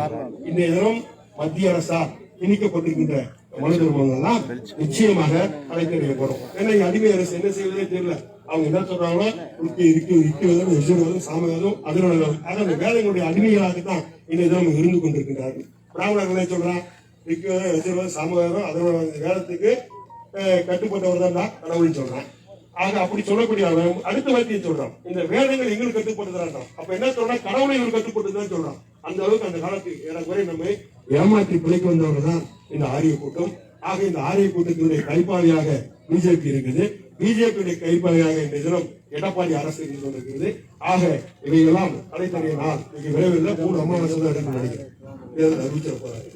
இன்றைய தினம் மத்திய அரசால் திணிக்கப்பட்டிருக்கின்ற மனு தர்மங்கள்லாம் நிச்சயமாக அழைக்கப்படும். ஏன்னா அடிமை அரசு என்ன செய்வதே தெரியல. அவங்க என்ன சொல்றாங்களோ இருக்கிறதும் எஜுவதும் சாமவேதம் அதனோட அந்த வேலைகளுடைய அடிமைகளாகத்தான் இன்றைய தினம் இருந்து கொண்டிருக்கிறார்கள். பிராமணர்கள் என்ன சொல்றான், இருக்கிறதும் எஜுவதும் சாமவேதம் அதனோட வேதத்துக்கு கட்டுப்பட்டவர் தான் கடவுள்னு சொல்றான். ஆக அப்படி சொல்லக்கூடிய அடுத்த வார்த்தையை சொல்றான், இந்த வேதங்கள் எங்களுக்கு கட்டுப்பட்டுதான். அப்ப என்ன சொல்றான், கடவுளை இவங்க கட்டுப்பட்டுதான் சொல்றான். அந்த அளவுக்கு அந்த காலத்தில் ஏறக்குறை நம்மை ஏமாற்றி பிழைக்க வந்தவர்கள் தான் இந்த ஆரிய கூட்டம். ஆக இந்த ஆரிய கூட்டத்தினுடைய கைப்பாவையாக பிஜேபி இருக்குது. பிஜேபியுடைய கைப்பாவையாக இந்த தினம் எடப்பாடி அரசு இருந்து கொண்டிருக்கிறது. ஆக இவையெல்லாம் கலைத்தறிய நாள் விரைவில் 3 அமாவாசை தான் எடுக்க நினைக்கிறேன் அறிவிச்சிட போறாரு.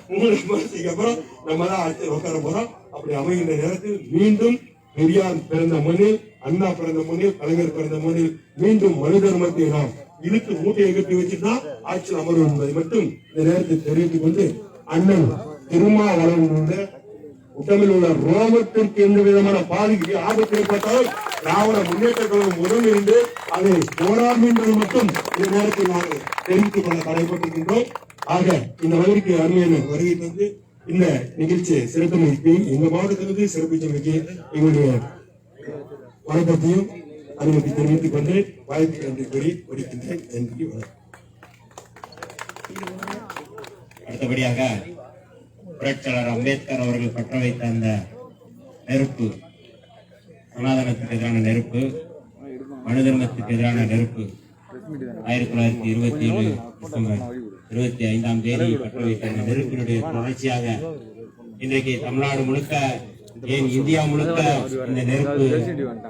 3 மாசத்துக்கு அப்புறம் நம்ம தான் அடுத்து உட்கார போறோம். அப்படி அமைகின்ற நேரத்தில் மீண்டும் பெரியார் பிறந்த மண்ணில், அண்ணா பிறந்த மண்ணில், கலைஞர் பிறந்த மண்ணில் மீண்டும் மனு தர்மத்தை நாம் இழுத்து மூட்டையை கட்டி வச்சுதான் ஆட்சியில் அமரும் என்பதை மட்டும் இந்த நேரத்தில் தெரிவித்துக் கொண்டு, அண்ணன் திருமாவளவனுடைய உடம்பில் உள்ள ரோமத்திற்கு எந்த விதமான பாதிக்கு ஆபத்து ஏற்பட்டால் திராவிட முன்னேற்ற கழகம் உடன் இருந்து அதை போராடும் என்பதை மட்டும் இந்த நேரத்தில் நாங்கள் தெரிவித்துக் கொள்ள கடமைப்பட்டிருக்கின்றோம். ஆக இந்த வகைக்கு அருமையான வருகை தந்து இந்த நிகழ்ச்சியை சிறப்பு எங்க மாவட்டத்திலிருந்து சிறப்பிச்சமைக்கு எங்களுடைய வணக்கத்தையும் அனுமதி தெரிவித்துக் கொண்டு வாழ்த்து நன்றி கூறி முடிக்கின்றேன். நன்றி, வணக்கம். அடுத்தபடியாக புரட்சியாளர் அம்பேத்கர் அவர்கள் பற்ற வைத்த அந்த நெருப்பு, சனாதனத்துக்கு எதிரான நெருப்பு, மனு தர்மத்துக்கு எதிரான நெருப்பு 1927 டிசம்பர் 25 பற்ற வைத்த அந்த நெருப்பினுடைய தொடர்ச்சியாக இன்றைக்கு தமிழ்நாடு முழுக்க, ஏன் இந்தியா முழுக்க இந்த நெருப்பு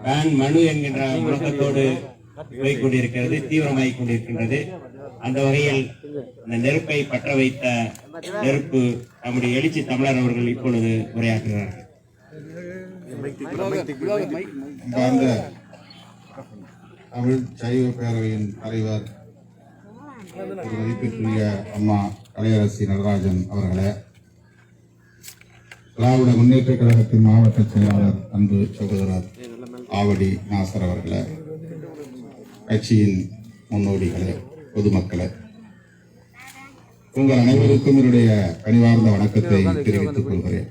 பேன் மனு என்கின்ற முழக்கத்தோடு போய்கொண்டிருக்கிறது, தீவிரமாகிக் கொண்டிருக்கின்றது. அந்த வகையில் அந்த நெருப்பை பற்ற வைத்த நெருப்பு நம்முடைய எழுச்சி தமிழர் அவர்கள் இப்பொழுது உரையாற்றுகிறார்கள். அன்பார்ந்த தமிழ் சைவ பேரவையின் தலைவர் மதிப்பிற்குரிய அம்மா கலையரசி நடராஜன் அவர்களே, திராவிட முன்னேற்ற கழகத்தின் மாவட்ட செயலாளர் அன்பு சகோதரர் ஆவடி நாசர் அவர்களே, கட்சியின் முன்னோடிகளே, பொதுமக்களே, உங்கள் அனைவருக்கும் என்னுடைய பணிவார்ந்த வணக்கத்தை தெரிவித்துக் கொள்கிறேன்.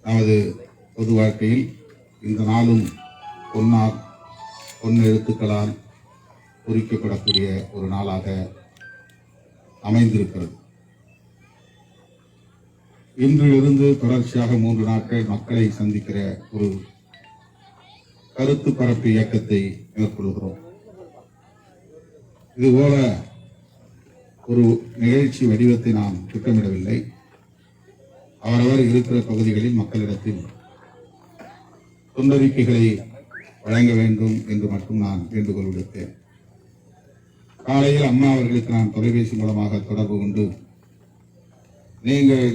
நமது பொது வாழ்க்கையில் இந்த நாளும் பொன் எழுத்துக்களால் குறிக்கப்படக்கூடிய ஒரு நாளாக அமைந்திருக்கிறது. இன்றிலிருந்து தொடர்ச்சியாக 3 நாட்கள் மக்களை சந்திக்கிற ஒரு கருத்து பரப்பு இயக்கத்தை மேற்கொள்கிறோம். இதுபோல ஒரு நிகழ்ச்சி வடிவத்தை நாம் திட்டமிடவில்லை. அவரவர் இருக்கிற பகுதிகளில் மக்களிடத்தில் துண்டறிக்கைகளை வழங்க வேண்டும் என்று மட்டும் நான் வேண்டுகோள் விடுத்தேன். காலையில் அம்மா அவர்களுக்கு நான் தொலைபேசி மூலமாக தொடர்பு கொண்டு, நீங்கள்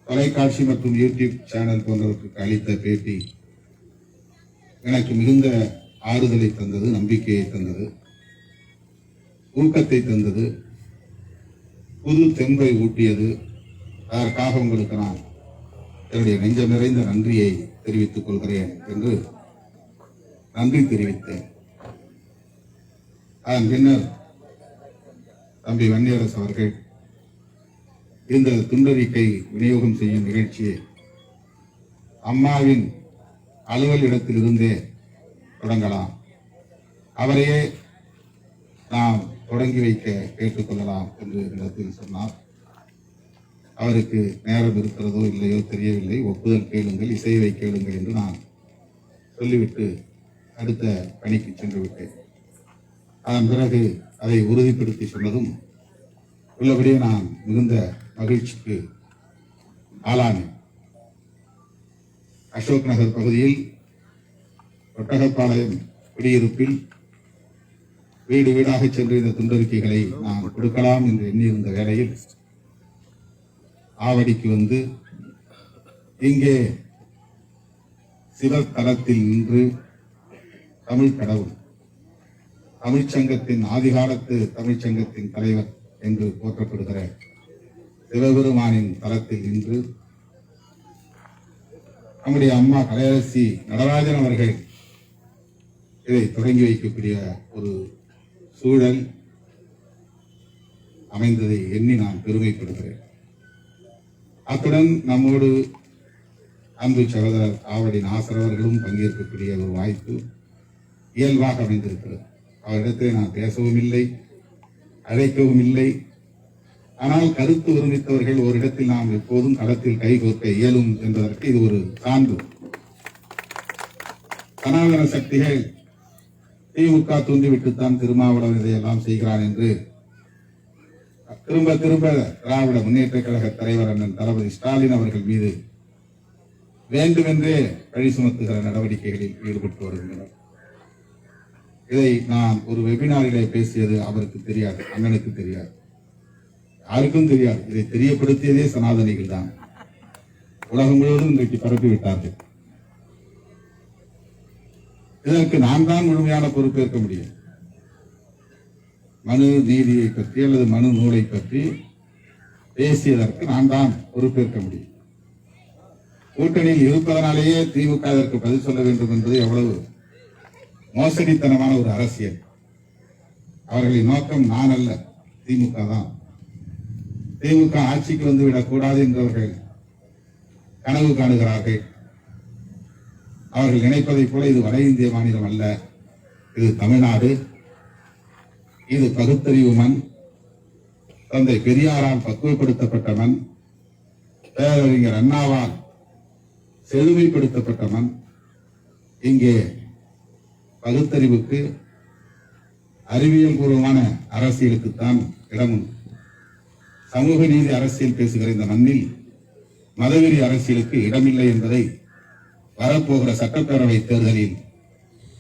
தொலைக்காட்சி மற்றும் யூடியூப் சேனல் போன்றவற்றுக்கு அளித்த பேட்டி எனக்கு மிகுந்த ஆறுதலை தந்தது, நம்பிக்கையை தந்தது, ஊக்கத்தை தந்தது, புது தெம்பை ஊட்டியது. அதற்காக உங்களுக்கு நான் என்னுடைய நெஞ்சம் நிறைந்த நன்றியை தெரிவித்துக் கொள்கிறேன் என்று நன்றி தெரிவித்தேன். அதன் பின்னர் தம்பி வன்னியரசு அவர்கள் இந்த துண்டறிக்கை விநியோகம் செய்யும் நிகழ்ச்சியை அம்மாவின் அலுவல் இடத்திலிருந்தே தொடங்கலாம், அவரையே நாம் தொடங்கி வைக்க கேட்டுக்கொள்ளலாம் என்று இடத்தில் சொன்னார். அவருக்கு நேரம் இருக்கிறதோ இல்லையோ தெரியவில்லை. ஒப்புதல் கேளுங்கள், இசைவை கேளுங்கள் என்று நான் சொல்லிவிட்டு அடுத்த பணிக்கு சென்று விட்டேன். அதன் பிறகு அதை உறுதிப்படுத்தி சொன்னதும் உள்ளபடியே நான் மிகுந்த மகிழ்ச்சிக்கு ஆளானேன். அசோக் நகர் பகுதியில் ஒட்டகப்பாளையம் குடியிருப்பில் வீடு வீடாக சென்று இந்த துண்டறிக்கைகளை நான் கொடுக்கலாம் என்று எண்ணியிருந்த வேளையில் ஆவடிக்கு வந்து இங்கே சிவத்தலத்தில் நின்று தமிழ் கடவுள், தமிழ்ச்சங்கத்தின் ஆதிகாலத்து தமிழ்ச்சங்கத்தின் தலைவர் என்று போற்றப்படுகிற சிவபெருமானின் தலத்தில் நின்று நம்முடைய அம்மா கலையரசி நடராஜன் அவர்கள் இதை தொடங்கி வைக்கக்கூடிய ஒரு சூழல் அமைந்ததை எண்ணி நான் பெருமைப்படுகிறேன். அத்துடன் நம்மோடு அன்பு சகோதரர் ஆவடி நாசர் அவர்களும் பங்கேற்கக்கூடிய ஒரு வாய்ப்பு இயல்பாக அமைந்திருக்கிறது. அவரிடத்தில் நான் பேசவும் இல்லை, அழைக்கவும் இல்லை. ஆனால் கருத்து ஒருமித்தவர்கள் ஒரு இடத்தில் நாம் எப்போதும் களத்தில் கைகோர்க்க இயலும் என்பதற்கு இது ஒரு சான்று. சனாதன சக்திகள் திமுக தூண்டிவிட்டுத்தான் திருமாவளவன் இதையெல்லாம் செய்கிறான் என்று திரும்ப திரும்ப திராவிட முன்னேற்ற கழக தலைவர் அண்ணன் தளபதி ஸ்டாலின் அவர்கள் மீது வேண்டுமென்றே பழி சுமத்துகிற நடவடிக்கைகளில் ஈடுபட்டு வருகின்றனர். இதை நான் ஒரு வெபினாரிலே பேசியது அவருக்கு தெரியாது, அண்ணனுக்கு தெரியாது, யாருக்கும் தெரியாது. இதை தெரியப்படுத்தியதே சனாதனிகள் தான். உலகம் முழுவதும் இன்றைக்கு பரப்பிவிட்டார்கள். இதற்கு நான் தான் முழுமையான பொறுப்பேற்க முடியும். மனு நீதியை பற்றி அல்லது மனு நூலை பற்றி பேசியதற்கு நான் தான் பொறுப்பேற்க முடியும். கூட்டணியில் இருப்பதனாலேயே திமுக அதற்கு பதில் சொல்ல வேண்டும் என்பது எவ்வளவு மோசடித்தனமான ஒரு அரசியல். அவர்களின் நோக்கம் நான் அல்ல, திமுக தான். திமுக ஆட்சிக்கு வந்துவிடக் கூடாது என்றவர்கள் கனவு காணுகிறார்கள். அவர்கள் நினைப்பதைப் போல இது வட இந்திய மாநிலம் அல்ல, இது தமிழ்நாடு. இது பகுத்தறிவு மண், தந்தை பெரியாரால் பக்குவப்படுத்தப்பட்ட மண், பேரறிஞர் அண்ணாவால் செழுமைப்படுத்தப்பட்ட மண். இங்கே பகுத்தறிவுக்கு, அறிவியல் பூர்வமான அரசியலுக்குத்தான் இடம் உண்டு. சமூக நீதி அரசியல் பேசுகிற இந்த மண்ணில் மதவெறி அரசியலுக்கு இடமில்லை என்பதை வரப்போகிற சட்டப்பேரவை தேர்தலில்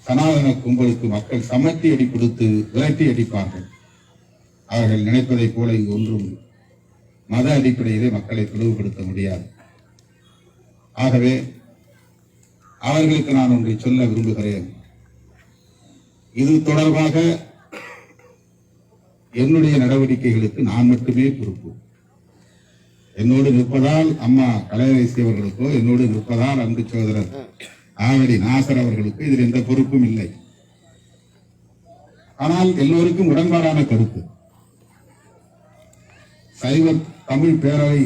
சனாதன கும்பலுக்கு மக்கள் சமட்டி அடி கொடுத்து விரட்டி அடிப்பார்கள். அவர்கள் நினைப்பதைப் போல இங்கு ஒன்றும் மத அடிப்படையிலே மக்களை பிளவுபடுத்த முடியாது. ஆகவே அவர்களுக்கு நான் ஒன்றை சொல்ல விரும்புகிறேன். இது தொடர்பாக என்னுடைய நடவடிக்கைகளுக்கு நான் மட்டுமே பொறுப்பு. என்னோடு நிற்பதால் அம்மா கலையரசி அவர்களுக்கோ, என்னோடு நிற்பதால் அன்பு சகோதரர் ஆவடி நாசர் அவர்களுக்கு இதில் எந்த பொறுப்பும் இல்லை. ஆனால் எல்லோருக்கும் உடன்பாடான கருத்து. சைவ தமிழ் பேரவை,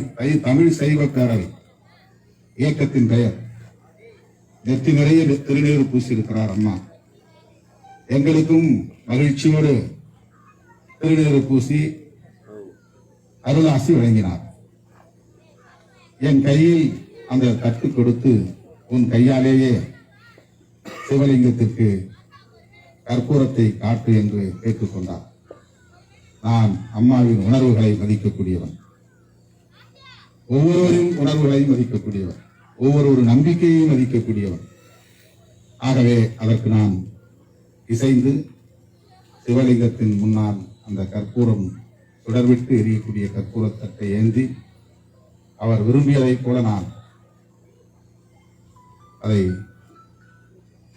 தமிழ் சைவ பேரவை இயக்கத்தின் பெயர். நெற்றி நிறைய திருநீர் பூசியிருக்கிறார் அம்மா. எங்களுக்கும் மகிழ்ச்சியோடு திருநீர் பூசி அருளாசி வழங்கினார். என் கையில் அந்த தட்டு கொடுத்து, உன் கையாலேயே சிவலிங்கத்திற்கு கற்பூரத்தை காட்டு என்று கேட்டுக்கொண்டார். நான் அம்மாவின் உணர்வுகளை மதிக்கக்கூடியவன், ஒவ்வொருவரின் உணர்வுகளையும் மதிக்கக்கூடியவன், ஒவ்வொரு நம்பிக்கையையும் மதிக்கக்கூடியவன். ஆகவே அதற்கு நான் இசைந்து சிவலிங்கத்தின் முன்னால் அந்த கற்பூரம் சுடர்விட்டு எரியக்கூடிய கற்பூரத்தட்டை ஏந்தி அவர் விரும்பியதைப் போல நான் அதை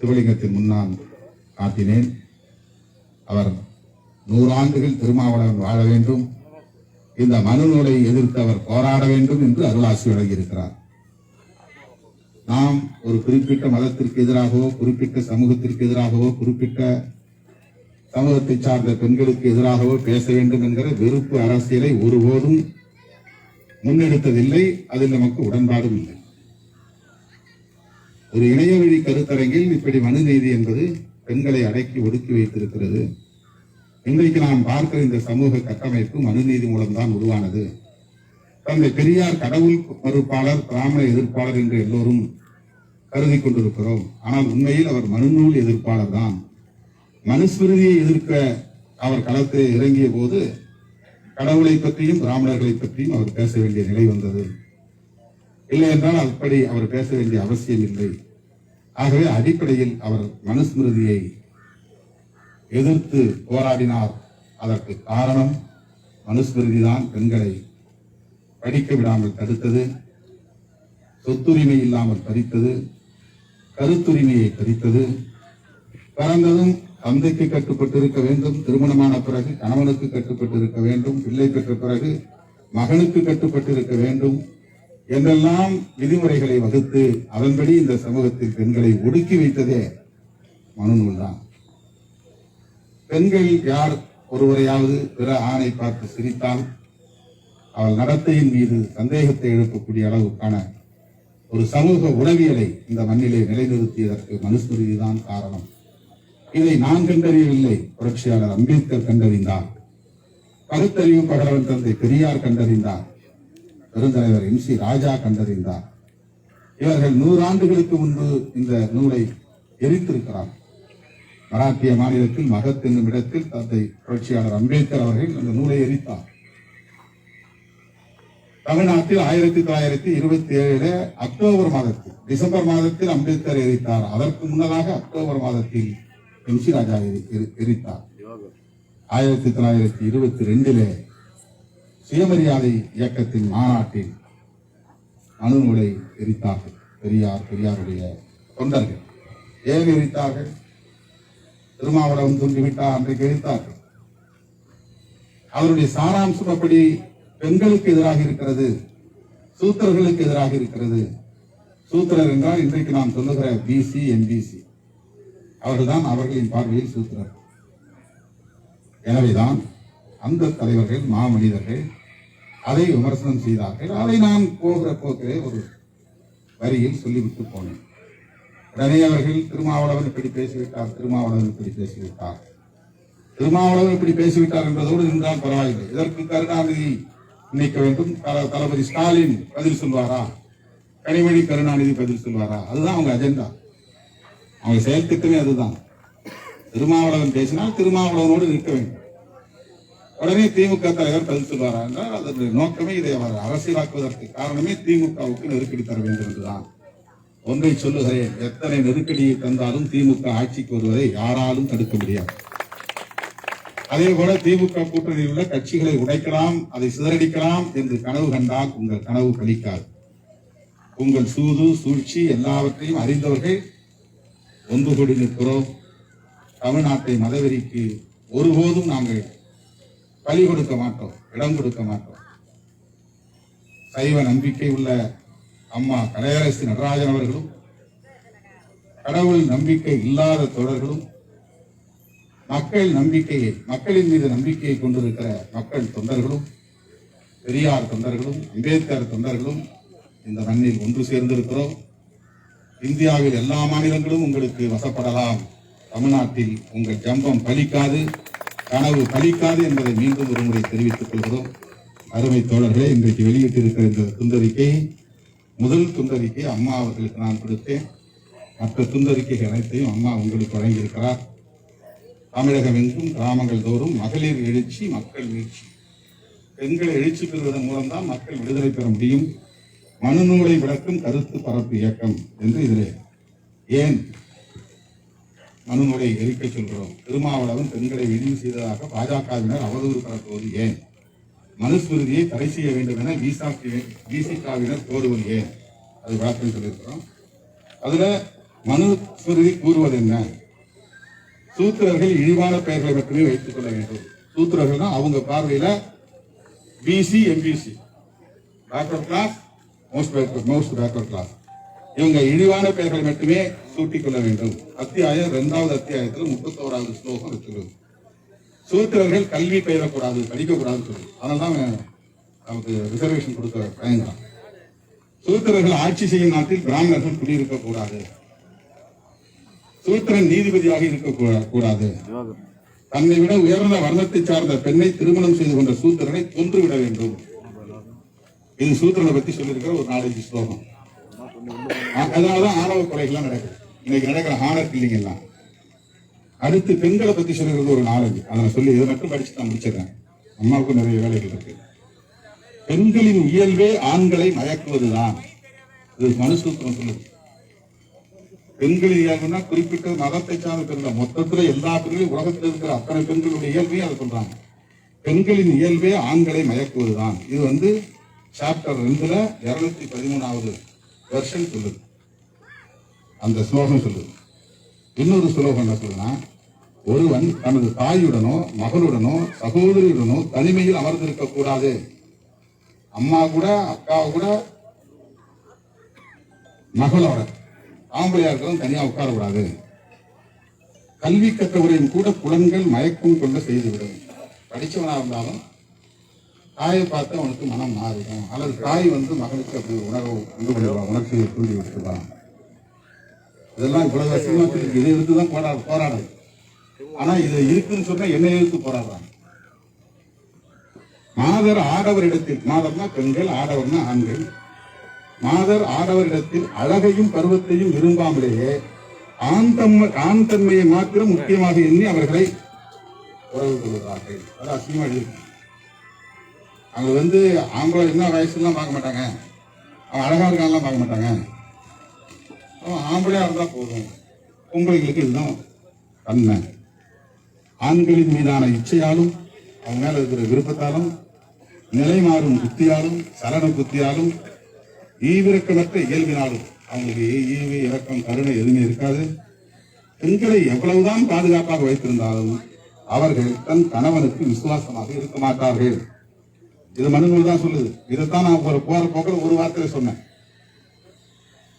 சிவலிங்கத்தின் முன்னால் காட்டினேன். அவர் 100 ஆண்டுகள் திருமாவளவன் வாழ வேண்டும், இந்த மனு நூலை எதிர்த்து அவர் போராட வேண்டும் என்று அருளாசி வழங்கியிருக்கிறார். நாம் ஒரு குறிப்பிட்ட மதத்திற்கு எதிராகவோ, குறிப்பிட்ட சமூகத்திற்கு எதிராகவோ, குறிப்பிட்ட சமூகத்தை சார்ந்த பெண்களுக்கு எதிராகவோ பேச வேண்டும் என்கிற வெறுப்பு அரசியலை ஒருபோதும் முன்னெடுத்ததில்லை. அதில் நமக்கு உடன்பாடும் இல்லை. ஒரு இணைய வழி கருத்தரங்கில் இப்படி மனு நீதி என்பது பெண்களை அடக்கி ஒடுக்கி வைத்திருக்கிறது. இன்றைக்கு நாம் பார்க்கிற இந்த சமூக கட்டமைப்பு மனுநீதி மூலம்தான் உருவானது. தந்தை பெரியார் கடவுள் மறுப்பாளர், பிராமண எதிர்ப்பாளர் என்று எல்லோரும் கருதி கொண்டிருக்கிறோம். ஆனால் உண்மையில் அவர் மனுநூல் எதிர்ப்பாளர் தான். மனுஸ்மிருதியை எதிர்க்க அவர் களத்தில் இறங்கிய போது கடவுளை பற்றியும் பிராமணர்களை பற்றியும் அவர் பேச வேண்டிய நிலை வந்தது. இல்லை என்றால் அப்படி அவர் பேச வேண்டிய அவசியம் இல்லை. ஆகவே அடிப்படையில் அவர் மனுஸ்மிருதியை எதிர்த்து போராடினார். அதற்கு காரணம் மனுஸ்மிருதி தான் பெண்களை படிக்க விடாமல் தடுத்தது, சொத்துரிமை இல்லாமல் பறித்தது, கருத்துரிமையை பறித்தது. பிறந்ததும் தந்தைக்கு கட்டுப்பட்டு இருக்க வேண்டும், திருமணமான பிறகு கணவனுக்கு கட்டுப்பட்டு இருக்க வேண்டும், பிள்ளை பெற்ற பிறகு மகனுக்கு கட்டுப்பட்டு இருக்க வேண்டும் என்றெல்லாம் விதிமுறைகளை வகுத்து அதன்படி இந்த சமூகத்தில் பெண்களை ஒடுக்கி வைத்ததே மனுநூல் தான். பெண்கள் யார் ஒருவரையாவது பிற ஆணை பார்த்து சிரித்தால் அவள் நடத்தையின் மீது சந்தேகத்தை எழுப்பக்கூடிய அளவுக்கான ஒரு சமூக உளவியலை இந்த மண்ணிலே நிலைநிறுத்தியதற்கு மனுஸ்மிருதி தான் காரணம். இதை நான் கண்டறியவில்லை, புரட்சியாளர் அம்பேத்கர் கண்டறிந்தார், பகுத்தறிவு பகலவன் தந்தை பெரியார் கண்டறிந்தார், பெருந்தலைவர் MC ராஜா கண்டறிந்தார். இவர்கள் 100 ஆண்டுகளுக்கு முன்பு இந்த நூலை எரித்திருக்கிறார். மராட்டிய மாநிலத்தில் மகத் என்னும் இடத்தில் தந்தை புரட்சியாளர் அம்பேத்கர் அவர்கள் அந்த நூலை எரித்தார். தமிழ்நாட்டில் 1927 அக்டோபர் மாதத்தில், டிசம்பர் மாதத்தில் அம்பேத்கர் எரித்தார். அதற்கு முன்னதாக அக்டோபர் மாதத்தில் MC ராஜா எரித்தார். 1922 சுயமரியாதை இயக்கத்தின் மாநாட்டில் மனு நூலை எரித்தார்கள் பெரியாருடைய தொண்டர்கள். ஏன் எரித்தார்கள்? திருமாவளவன் தூண்டிவிட்டார், அன்றைக்கு எரித்தார்கள். அவருடைய சாராம்சம் அப்படி பெண்களுக்கு எதிராக இருக்கிறது, சூத்திரர்களுக்கு எதிராக இருக்கிறது. சூத்திரர் என்றால் இன்றைக்கு நாம் சொல்லுகிற BC NBC அவர்கள்தான் அவர்களின் பார்வையில் சூத்திரர். எனவேதான் அந்த தலைவர்கள், மாமனிதர்கள் அதை விமர்சனம் செய்தார்கள். அதை நான் போகிற போக்கிலே ஒரு வரியில் சொல்லிவிட்டு போனேன். உடனே அவர்கள் திருமாவளவன் இப்படி பேசிவிட்டார், திருமாவளவன் இப்படி பேசிவிட்டார், திருமாவளவன் இப்படி பேசிவிட்டார் என்பதோடு இருந்தால் பரவாயில்லை. இதற்கு கருணாநிதி நினைக்க வேண்டும், தளபதி ஸ்டாலின் பதில் சொல்வாரா, கனிமொழி கருணாநிதி பதில் சொல்வாரா? அதுதான் அவங்க அஜெண்டா, அவங்க செயல் திட்டமே அதுதான். திருமாவளவன் பேசினால் திருமாவளவனோடு நிற்க வேண்டும். உடனே திமுக தலைவர் பதில் சொல்வாரா என்றால் அதனுடைய நோக்கமே இதை அவர் அரசியலாக்குவதற்கு காரணமே திமுகவுக்கு நெருக்கடி தர வேண்டும் என்றுதான். ஒன்றை சொல்லுகிறேன், எத்தனை நெருக்கடியை தந்தாலும் திமுக ஆட்சிக்கு வருவதை யாராலும் தடுக்க முடியாது. அதே போல திமுக கூட்டணியில் உள்ள கட்சிகளை உடைக்கலாம், அதை சிதறடிக்கலாம் என்று கனவு கண்டால் உங்கள் கனவு பலிக்காது. உங்கள் சூது சூழ்ச்சி எல்லாவற்றையும் அறிந்தவர்கள் ஒன்று கூடி நிற்கிறோம். தமிழ்நாட்டை மதவெறிக்கு ஒருபோதும் நாங்கள் பலி கொடுக்க மாட்டோம், இடம் கொடுக்க மாட்டோம். சைவ நம்பிக்கை உள்ள அம்மா கலையரசி நடராஜன் அவர்களும், கடவுள் நம்பிக்கை இல்லாத தோழர்களும், மக்களின் மீது நம்பிக்கையை கொண்டிருக்கிற மக்கள் தொண்டர்களும், பெரியார் தொண்டர்களும், அம்பேத்கர் தொண்டர்களும் இந்த மண்ணில் ஒன்று சேர்ந்திருக்கிறோம். இந்தியாவில் எல்லா மாநிலங்களும் உங்களுக்கு வசப்படலாம், தமிழ்நாட்டில் உங்கள் ஜம்பம் பலிக்காது, கனவு பலிக்காது என்பதை மீண்டும் ஒருமுறை தெரிவித்துக் கொள்கிறோம். அருமை தோழர்களே, இன்றைக்கு வெளியிட்டிருக்கிற இந்த துண்டறிக்கை முதல் துண்டறிக்கை அம்மா அவர்களுக்கு நான் கொடுத்தேன். மற்ற துண்டறிக்கைகள் அனைத்தையும் அம்மா உங்களுக்கு வழங்கியிருக்கிறார். தமிழகம் எங்கும் கிராமங்கள் தோறும் மகளிர் எழுச்சி, மக்கள் மீட்சி, பெண்களை எழுச்சி பெறுவதன் மூலம்தான் மக்கள் விடுதலை பெற முடியும். மனுநூலை விளக்கும் கருத்து பரப்பு இயக்கம் என்று இதிலே ஏன் மனுநூலை எரிக்க சொல்கிறோம்? திருமாவளவன் பெண்களை இழிவு செய்ததாக பாஜகவினர் அவதூறு பரப்புவது ஏன்? மனுஸ்மிருதியை தடை செய்ய வேண்டும் என விசிகாவினர் கோருவது ஏன்? அது விளக்கம் சொல்லியிருக்கிறோம். அதுல மனுஸ்மிருதி கூறுவது என்ன? சூத்திரர்கள் இழிவான பெயர்களை மட்டுமே வைத்துக் கொள்ள வேண்டும். சூத்திரர்கள் தான் அவங்க பார்வையில BC, MBC, backward class, most backward class, இவங்க இழிவான பெயர்களை மட்டுமே சூட்டிக் கொள்ள வேண்டும். அத்தியாயம் 2வது அத்தியாயத்தில் 31வது ஸ்லோகம் இருக்கிறது. சூத்திரர்கள் கல்வி பயிரக்கூடாது, படிக்கக்கூடாதுன்னு சொல்லி, அதனால்தான் நமக்கு ரிசர்வேஷன் கொடுக்க பயங்கரம். சூத்திரர்கள் ஆட்சி செய்யும் நாட்டில் பிராமணர்கள் குடியிருக்கக்கூடாது. சூத்திரன் நீதிபதியாக இருக்கக்கூடாது. தன்னை விட உயர்ந்த வர்ணத்தை சார்ந்த பெண்ணை திருமணம் செய்து கொண்ட சூத்திரனை கொன்றுவிட வேண்டும். இது சூத்திரனை பத்தி சொல்லியிருக்கிற ஒரு 4-5 ஸ்லோகம். அதனாலதான் ஆணவ கொலைகள்லாம் நடக்குது. இன்னைக்கு நடக்கிற ஹானர் கில்லிங் எல்லாம். அடுத்து பெண்களை பத்தி சொல்லுறது ஒரு 4-5, அதை சொல்லி இதை மட்டும் படிச்சு நான் முடிச்சிடறேன். அம்மாவுக்கும் நிறைய வேலைகள் இருக்கு. பெண்களின் இயல்பே ஆண்களை மயக்குவதுதான். இது மனுசூத்திரம் சொல்லுது. பெண்களின் இயல்புனா குறிப்பிட்ட மதத்தை சார்ந்த பெண்கள், மொத்தத்துல எல்லா பெண்களையும் உலகத்தில் இருக்கிற அத்தனை பெண்களுடைய இயல்பையும் அதை சொல்றாங்க. பெண்களின் இயல்பே ஆண்களை மயக்குவதுதான். இது சாப்டர் 2ல 213வது வெர்ஷன் சொல்லுது. அந்த ஸ்லோகம் சொல்லுது. இன்னொரு ஸ்லோகம் என்ன சொல்லுன்னா, ஒருவன் தனது தாயுடனோ மகளுடனோ சகோதரியுடனோ தனிமையில் அமர்ந்திருக்க கூடாது. அம்மா கூட, அக்கா கூட, மகளோட, ஆம்பளையா இருக்கிறதும் தனியா உட்காரக்கூடாது. கல்வி கற்றவரையும் கூட புலன்கள் மயக்கம் கொள்ள செய்துவிடும். படிச்சவனா இருந்தாலும் தாயை பார்த்து அவனுக்கு மனம் மாறிடும். அல்லது தாய் மகனுக்கு அப்படி உணர்வு உண்டு பண்ணிடுவான், உணர்ச்சியை தூண்டி விட்டுருவான். இதெல்லாம் இவ்வளவு அசிங்கமா இருக்கு. இதை எடுத்துதான் போராடுது. ஆனா இதை இருக்குன்னு சொன்னா என்ன எடுத்து போராடுறாங்க? மாதர் ஆடவரிடத்தில், மாதர்னா பெண்கள், ஆடவர்னா ஆண்கள், மாதர் ஆடவரிடத்தில் அழகையும் பருவத்தையும் விரும்பாமலேயே ஆண் தன்மையை மாத்திரம் முக்கியமாக எண்ணி அவர்களை உறவு கொள்கிறார்கள். அது அசிங்கமா இருக்கு. அவங்க ஆம்பளை என்ன வயசுலாம் பார்க்க மாட்டாங்க, அவன் அழகா இருக்கான்லாம் பார்க்க மாட்டாங்க. அவன் ஆம்பளையா இருந்தா போதும். பொம்பளைங்களுக்கு இதுதான் தன்மை. ஆண்களின் மீதான இச்சையாலும், அவங்க மேல இருக்கிற விருப்பத்தாலும், நிலை மாறும் புத்தியாலும், சலன புத்தியாலும், ஈவிரக்கமற்ற இயல்பினாலும் அவங்களுக்கு ஈவு, இரக்கம், கருணை எதுவுமே இருக்காது. பெண்களை எவ்வளவுதான் பாதுகாப்பாக வைத்திருந்தாலும் அவர்கள் தன் கணவனுக்கு விசுவாசமாக இருக்க மாட்டார்கள். இது மனுநூல் தான் சொல்லுது. இதைத்தான் நான் போற போக்கில் ஒரு வார்த்தையில சொன்னேன்.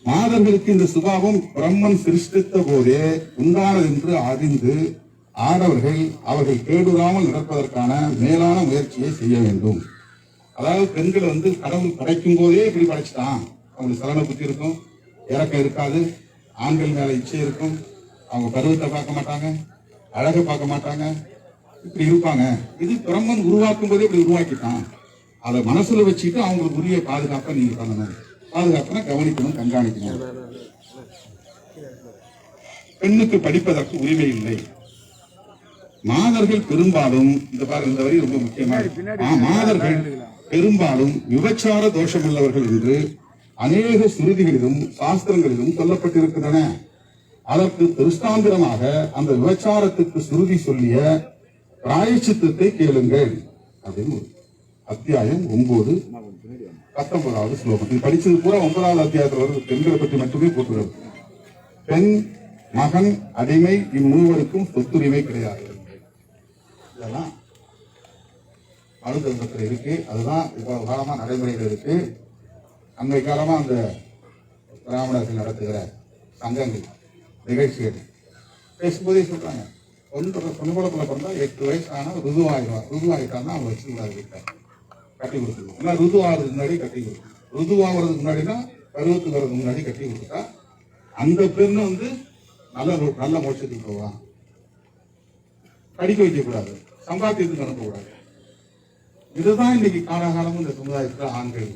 மாதர்களுக்கு இந்த சுபாவம் பிரம்மன் சிருஷ்டித்த போதே உண்டானது என்று அறிந்து ஆடவர்கள் அவர்கள் கேடுறாமல் நடப்பதற்கான மேலான முயற்சியை செய்ய வேண்டும். அதாவது பெண்கள் கடவுள் படைக்கும் போதே இப்படி படைச்சிட்டான். அவங்களுக்கு சலன புத்தி இருக்கும், இறக்கம் இருக்காது, ஆண்கள் மேல இச்சை இருக்கும், அவங்க பருவத்தை பார்க்க மாட்டாங்க, அழகை பார்க்க மாட்டாங்க, இப்படி இருப்பாங்க. இது பிரம்மன் உருவாக்கும் போதே இப்படி உருவாக்கிட்டான். அதை மனசுல வச்சுட்டு அவங்களுக்கு உரிய பாதுகாப்பை நீங்க பண்ணணும். பாதுகாப்புனா கவனிக்கணும், கண்காணிக்கணும். பெண்ணுக்கு படிப்பதற்கு உரிமை இல்லை. மாதர்கள் பெரும்பாலும் இந்த வரி ரொம்ப முக்கியமான, மாதர்கள் பெரும்பாலும் விபச்சார தோஷம் உள்ளவர்கள் என்று அநேக ஸ்ருதிகளிலும் சாஸ்திரங்களிலும் சொல்லப்பட்டிருக்கின்றன. அதற்கு திருஷ்டாந்திரமாக அந்த விபச்சாரத்துக்கு சுருதி சொல்லிய பிராயச்சித்தத்தை கேளுங்கள் அப்படின்னு அத்தியாயம் 9:19 ஸ்லோகம். இது படிச்சது பூரா 9வது அத்தியாயத்தில் வருது. பெண்களை பற்றி மட்டுமே போட்டுள்ளது. பெண், மகன், அடிமை இம்மூவருக்கும் சொத்துரிமை கிடையாது. இதெல்லாம் மனுதர்மத்தில் இருக்கு. அதுதான் இவ்வளவு காலமா நடைமுறையில் இருக்கு. அன்றைய காலமா அந்த பிராமணர்கள் நடத்துகிற சங்கங்கள் நிகழ்ச்சிகள் பேசும்போதே சொல்றாங்க, பொண்ணுக்குளத்துல பிறந்தா 8 வயசு ஆனா ருதுவாயிட்டான்னா அவங்க வச்சுக்கூடாது, வீட்டை கட்டி கொடுத்துருவோம். ஏன்னா ருதுவாகிறதுக்கு முன்னாடி கட்டி கொடுக்கணும். ருதுவாகிறதுக்கு முன்னாடினா பருவத்துக்கு வர்றதுக்கு முன்னாடி கட்டி கொடுத்துட்டா அந்த பெண்ணு வந்து நல்ல மோட்சத்துக்கு போவான். படிக்க வைக்கக்கூடாது, சம்பாத்தியத்துக்கு அனுப்பக்கூடாது. இதுதான் இன்னைக்கு காலகாலமும் இந்த சமுதாயத்தில் ஆண்கள்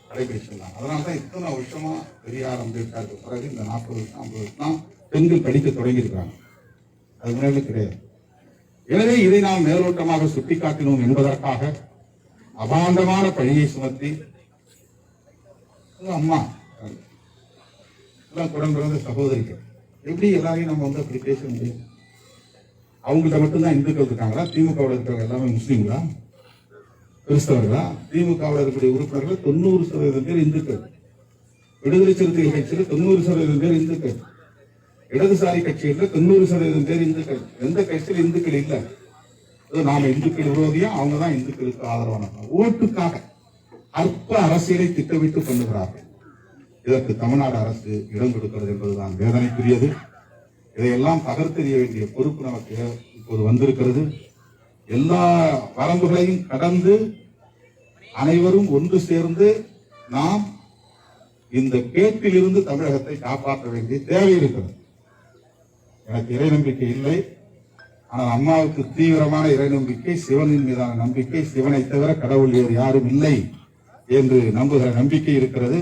கடைபிடிச்சிடலாம். அதனாலதான் இத்தனை வருஷமா பெரியார் அம்பேத்கருக்கு பிறகு இந்த 40 வருஷம் 50 வருஷம் பெண்கள் படிக்க தொடங்கியிருக்கிறாங்க. அது முன்னாடி கிடையாது. எனவே இதை நாம் மேலோட்டமாக சுட்டிக்காட்டினோம் என்பதற்காக அபாண்டமான பழியை சுமத்தி அம்மா எல்லாம் குடன் பிறந்த சகோதரிகள் எப்படி எல்லாரையும் நம்ம வந்து அப்படி பேச முடியும்? அவங்கள்ட்ட மட்டும்தான் இந்துக்கள் இருக்காங்களா? திமுகவில் இருக்கிறவங்க எல்லாமே முஸ்லீம்களா, கிறிஸ்தவர்களா? திமுகவில் இருக்கக்கூடிய உறுப்பினர்கள் 90% பேர் இந்துக்கள். விடுதலை சிறுத்தைகள் கட்சியில் 90% பேர் இந்துக்கள். இடதுசாரி கட்சியில் 90% பேர் இந்துக்கள். எந்த கட்சியில் இந்துக்கள் இல்லை. நாம இந்துக்கள் விரோதியா, அவங்க தான் இந்துக்களுக்கு ஆதரவான ஓட்டுக்காக அற்ப அரசியலை திட்டமிட்டு பண்ணுகிறார்கள். இதற்கு தமிழ்நாடு அரசு இடம் கொடுக்கிறது என்பதுதான் வேதனைக்குரியது. இதையெல்லாம் தகர்த்தெறிய வேண்டிய பொறுப்பு நமக்கு இப்போது வந்திருக்கிறது. எல்லா வரம்புகளையும் கடந்து அனைவரும் ஒன்று சேர்ந்து நாம் இந்த கேட்டிலிருந்து தமிழகத்தை காப்பாற்ற வேண்டிய தேவை இருக்கிறது. எனக்கு இறை நம்பிக்கை இல்லை, ஆனால் அம்மாவுக்கு தீவிரமான இறை நம்பிக்கை, சிவனின் மீதான நம்பிக்கை, சிவனை தவிர கடவுள் வேறு யாரும் இல்லை என்று நம்புகிற நம்பிக்கை இருக்கிறது.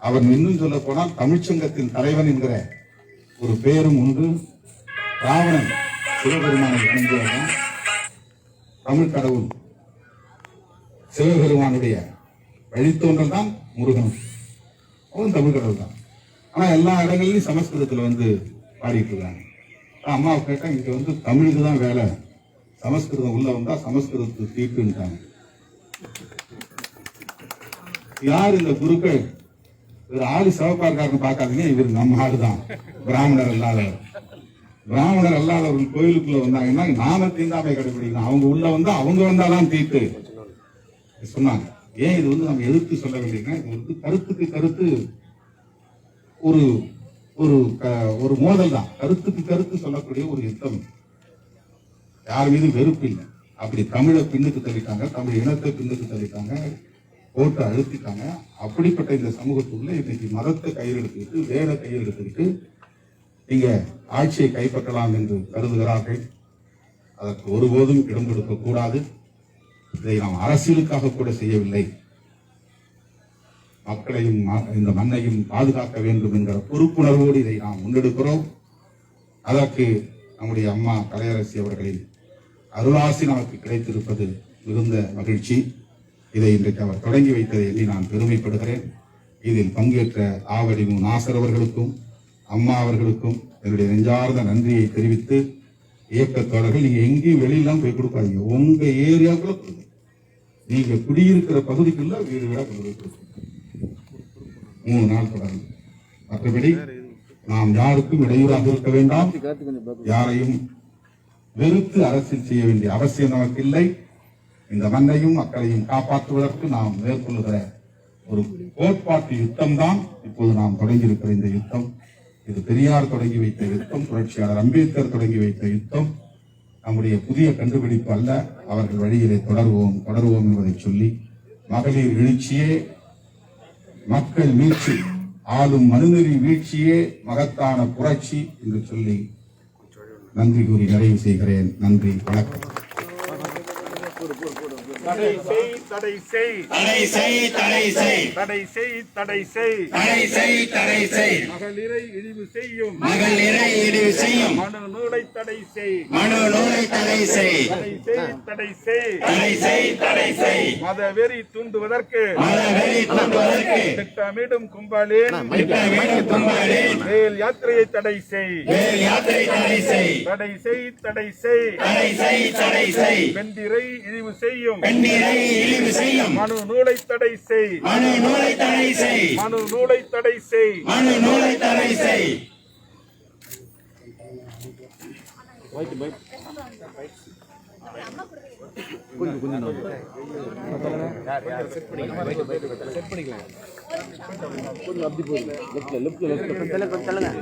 அவர் இன்னும் சொல்ல போனால் தமிழ்ச்சங்கத்தின் தலைவன் என்கிற ஒரு பெயரும் உண்டு. ராவணன் சிவபெருமானை வணங்கியவன். தமிழ் கடவுள் சிவபெருமானுடைய வழித்தோன்றல் தான் முருகன், அவன் தமிழ் கடவுள் தான். ஆனா எல்லா இடங்களிலும் சமஸ்கிருதத்துல வந்து பாடிட்டு இருக்காங்க. அம்மாவை கேட்டா இங்க வந்து தமிழுக்கு தான் வேலை, சமஸ்கிருதம் உள்ள வந்தா சமஸ்கிருதத்துக்கு தீட்டுன்ட்டாங்க. யார் இந்த குருக்கள்? இவர் ஆளு சிவப்பார்க்காரன்னு பார்க்காதீங்க, இவர் நம்ம ஆளுதான். பிராமணர் அல்லாதவர். பிராமணர் அல்லாதவர்கள் கோயிலுக்குள்ள வந்தாங்கன்னா நாம தீண்டாமை கடைபிடிக்கணும். அவங்க உள்ள வந்தா அவங்க வந்தாதான் தீட்டு சொன்னாங்க. ஏன் இது வந்து நம்ம எதிர்த்து சொல்ல வேண்டியதுன்னா, இது வந்து கருத்துக்கு கருத்து ஒரு ஒரு மோதல் தான். கருத்துக்கு கருத்து சொல்லக்கூடிய ஒரு யுத்தம். யார் மீது வெறுப்பு இல்லை. அப்படி தமிழை பின்னுக்கு தள்ளிட்டாங்க, தமிழ் இனத்தை பின்னுக்கு தள்ளிட்டாங்க, போட்டு அழுத்திட்டாங்க. அப்படிப்பட்ட இந்த சமூகத்துக்குள்ள இன்னைக்கு மதத்தை கையில் எடுத்துக்கிட்டு, வேற கையில் எடுத்துக்கிட்டு நீங்க ஆட்சியை கைப்பற்றலாம் என்று கருதுகிறார்கள். அதற்கு ஒருபோதும் இடம் கொடுக்க கூடாது. இதை நாம் அரசியலுக்காக கூட செய்யவில்லை. மக்களையும் இந்த மண்ணையும் பாதுகாக்க வேண்டும் என்கிற பொறுப்புணர்வோடு இதை நாம் முன்னெடுக்கிறோம். அதற்கு நம்முடைய அம்மா கலையரசி அவர்களின் அருளாசி நமக்கு கிடைத்திருப்பது மிகுந்த மகிழ்ச்சி. இதை இன்றைக்கு அவர் தொடங்கி வைத்ததை எண்ணி நான் பெருமைப்படுகிறேன். இதில் பங்கேற்ற ஆவடி மு. நாசர் அவர்களுக்கும் அம்மா அவர்களுக்கும் என்னுடைய நெஞ்சார்ந்த நன்றியை தெரிவித்து, இயக்கத்தோழர்கள் நீங்க எங்கேயும் வெளியெல்லாம் போய் கொடுக்காதீங்க, உங்க ஏரியாவுக்குள்ள கொடுங்க. நீங்க குடியிருக்கிற பகுதிக்குள்ள வீடு வீடா கொண்டு போய் கொடுங்க 3 நாள் தொடர்ந்து. மற்றபடி நாம் யாருக்கும் இடையூறாக இருக்க வேண்டாம், யாரையும் வெறுத்து அரசியல் செய்ய வேண்டிய அவசியம் நமக்கு இல்லை. இந்த மண்ணையும் மக்களையும் காப்பாற்றுவதற்கு நாம் மேற்கொள்ளுகிற ஒரு கோட்பாட்டு யுத்தம் தான் இப்போது நாம் தொடங்கி இருக்கிற இந்த யுத்தம். இது பெரியார் தொடங்கி வைத்த யுத்தம், புரட்சியாளர் அம்பேத்கர் தொடங்கி வைத்த யுத்தம். நம்முடைய புதிய கண்டுபிடிப்பு அல்ல. அவர்கள் வழியிலே தொடருவோம் என்பதை சொல்லி, மகளிர் எழுச்சியே மக்கள் மீட்சி, ஆளும் மனுநெறி வீழ்ச்சியே மகத்தான புரட்சி என்று சொல்லி நன்றி கூறி நிறைவு செய்கிறேன். நன்றி, வணக்கம். தடை செய் தடை செய் தடை செய் தடை செய் தடை செய் தடை செய் தடை செய் தடை செய் மகளிரை இழிவு செய்யும் மகளிரை இழிவு செய்யும் மனு நூலை தடை செய் மனு நூலை தடை செய் தடை செய் தடை செய் தடை செய் தடை செய் மதவெறி தூண்டுவதற்கு மதவெறி தூண்டுவதற்கு திட்டமிடும் கும்பலின் திட்டமிடும் கும்பலின் வேல் யாத்திரையை தடை செய் வேல் யாத்திரை தடை செய் தடை செய் தடை செய் தடை செய் தடை செய் பெண்டிரை இழிவு செய்யும் பெண்ணிரை இழிவு செய்யும் மனு நூலை தடை செய் மனு நூலை தடை செய் மனு நூலை தடை செய் மனு நூலை தடை செய் கொஞ்சம் அப்படி போகுது லெஃப்ட்ல லெஃப்ட்ல லெஃப்ட்ல கொஞ்சம் தள்ளுங்க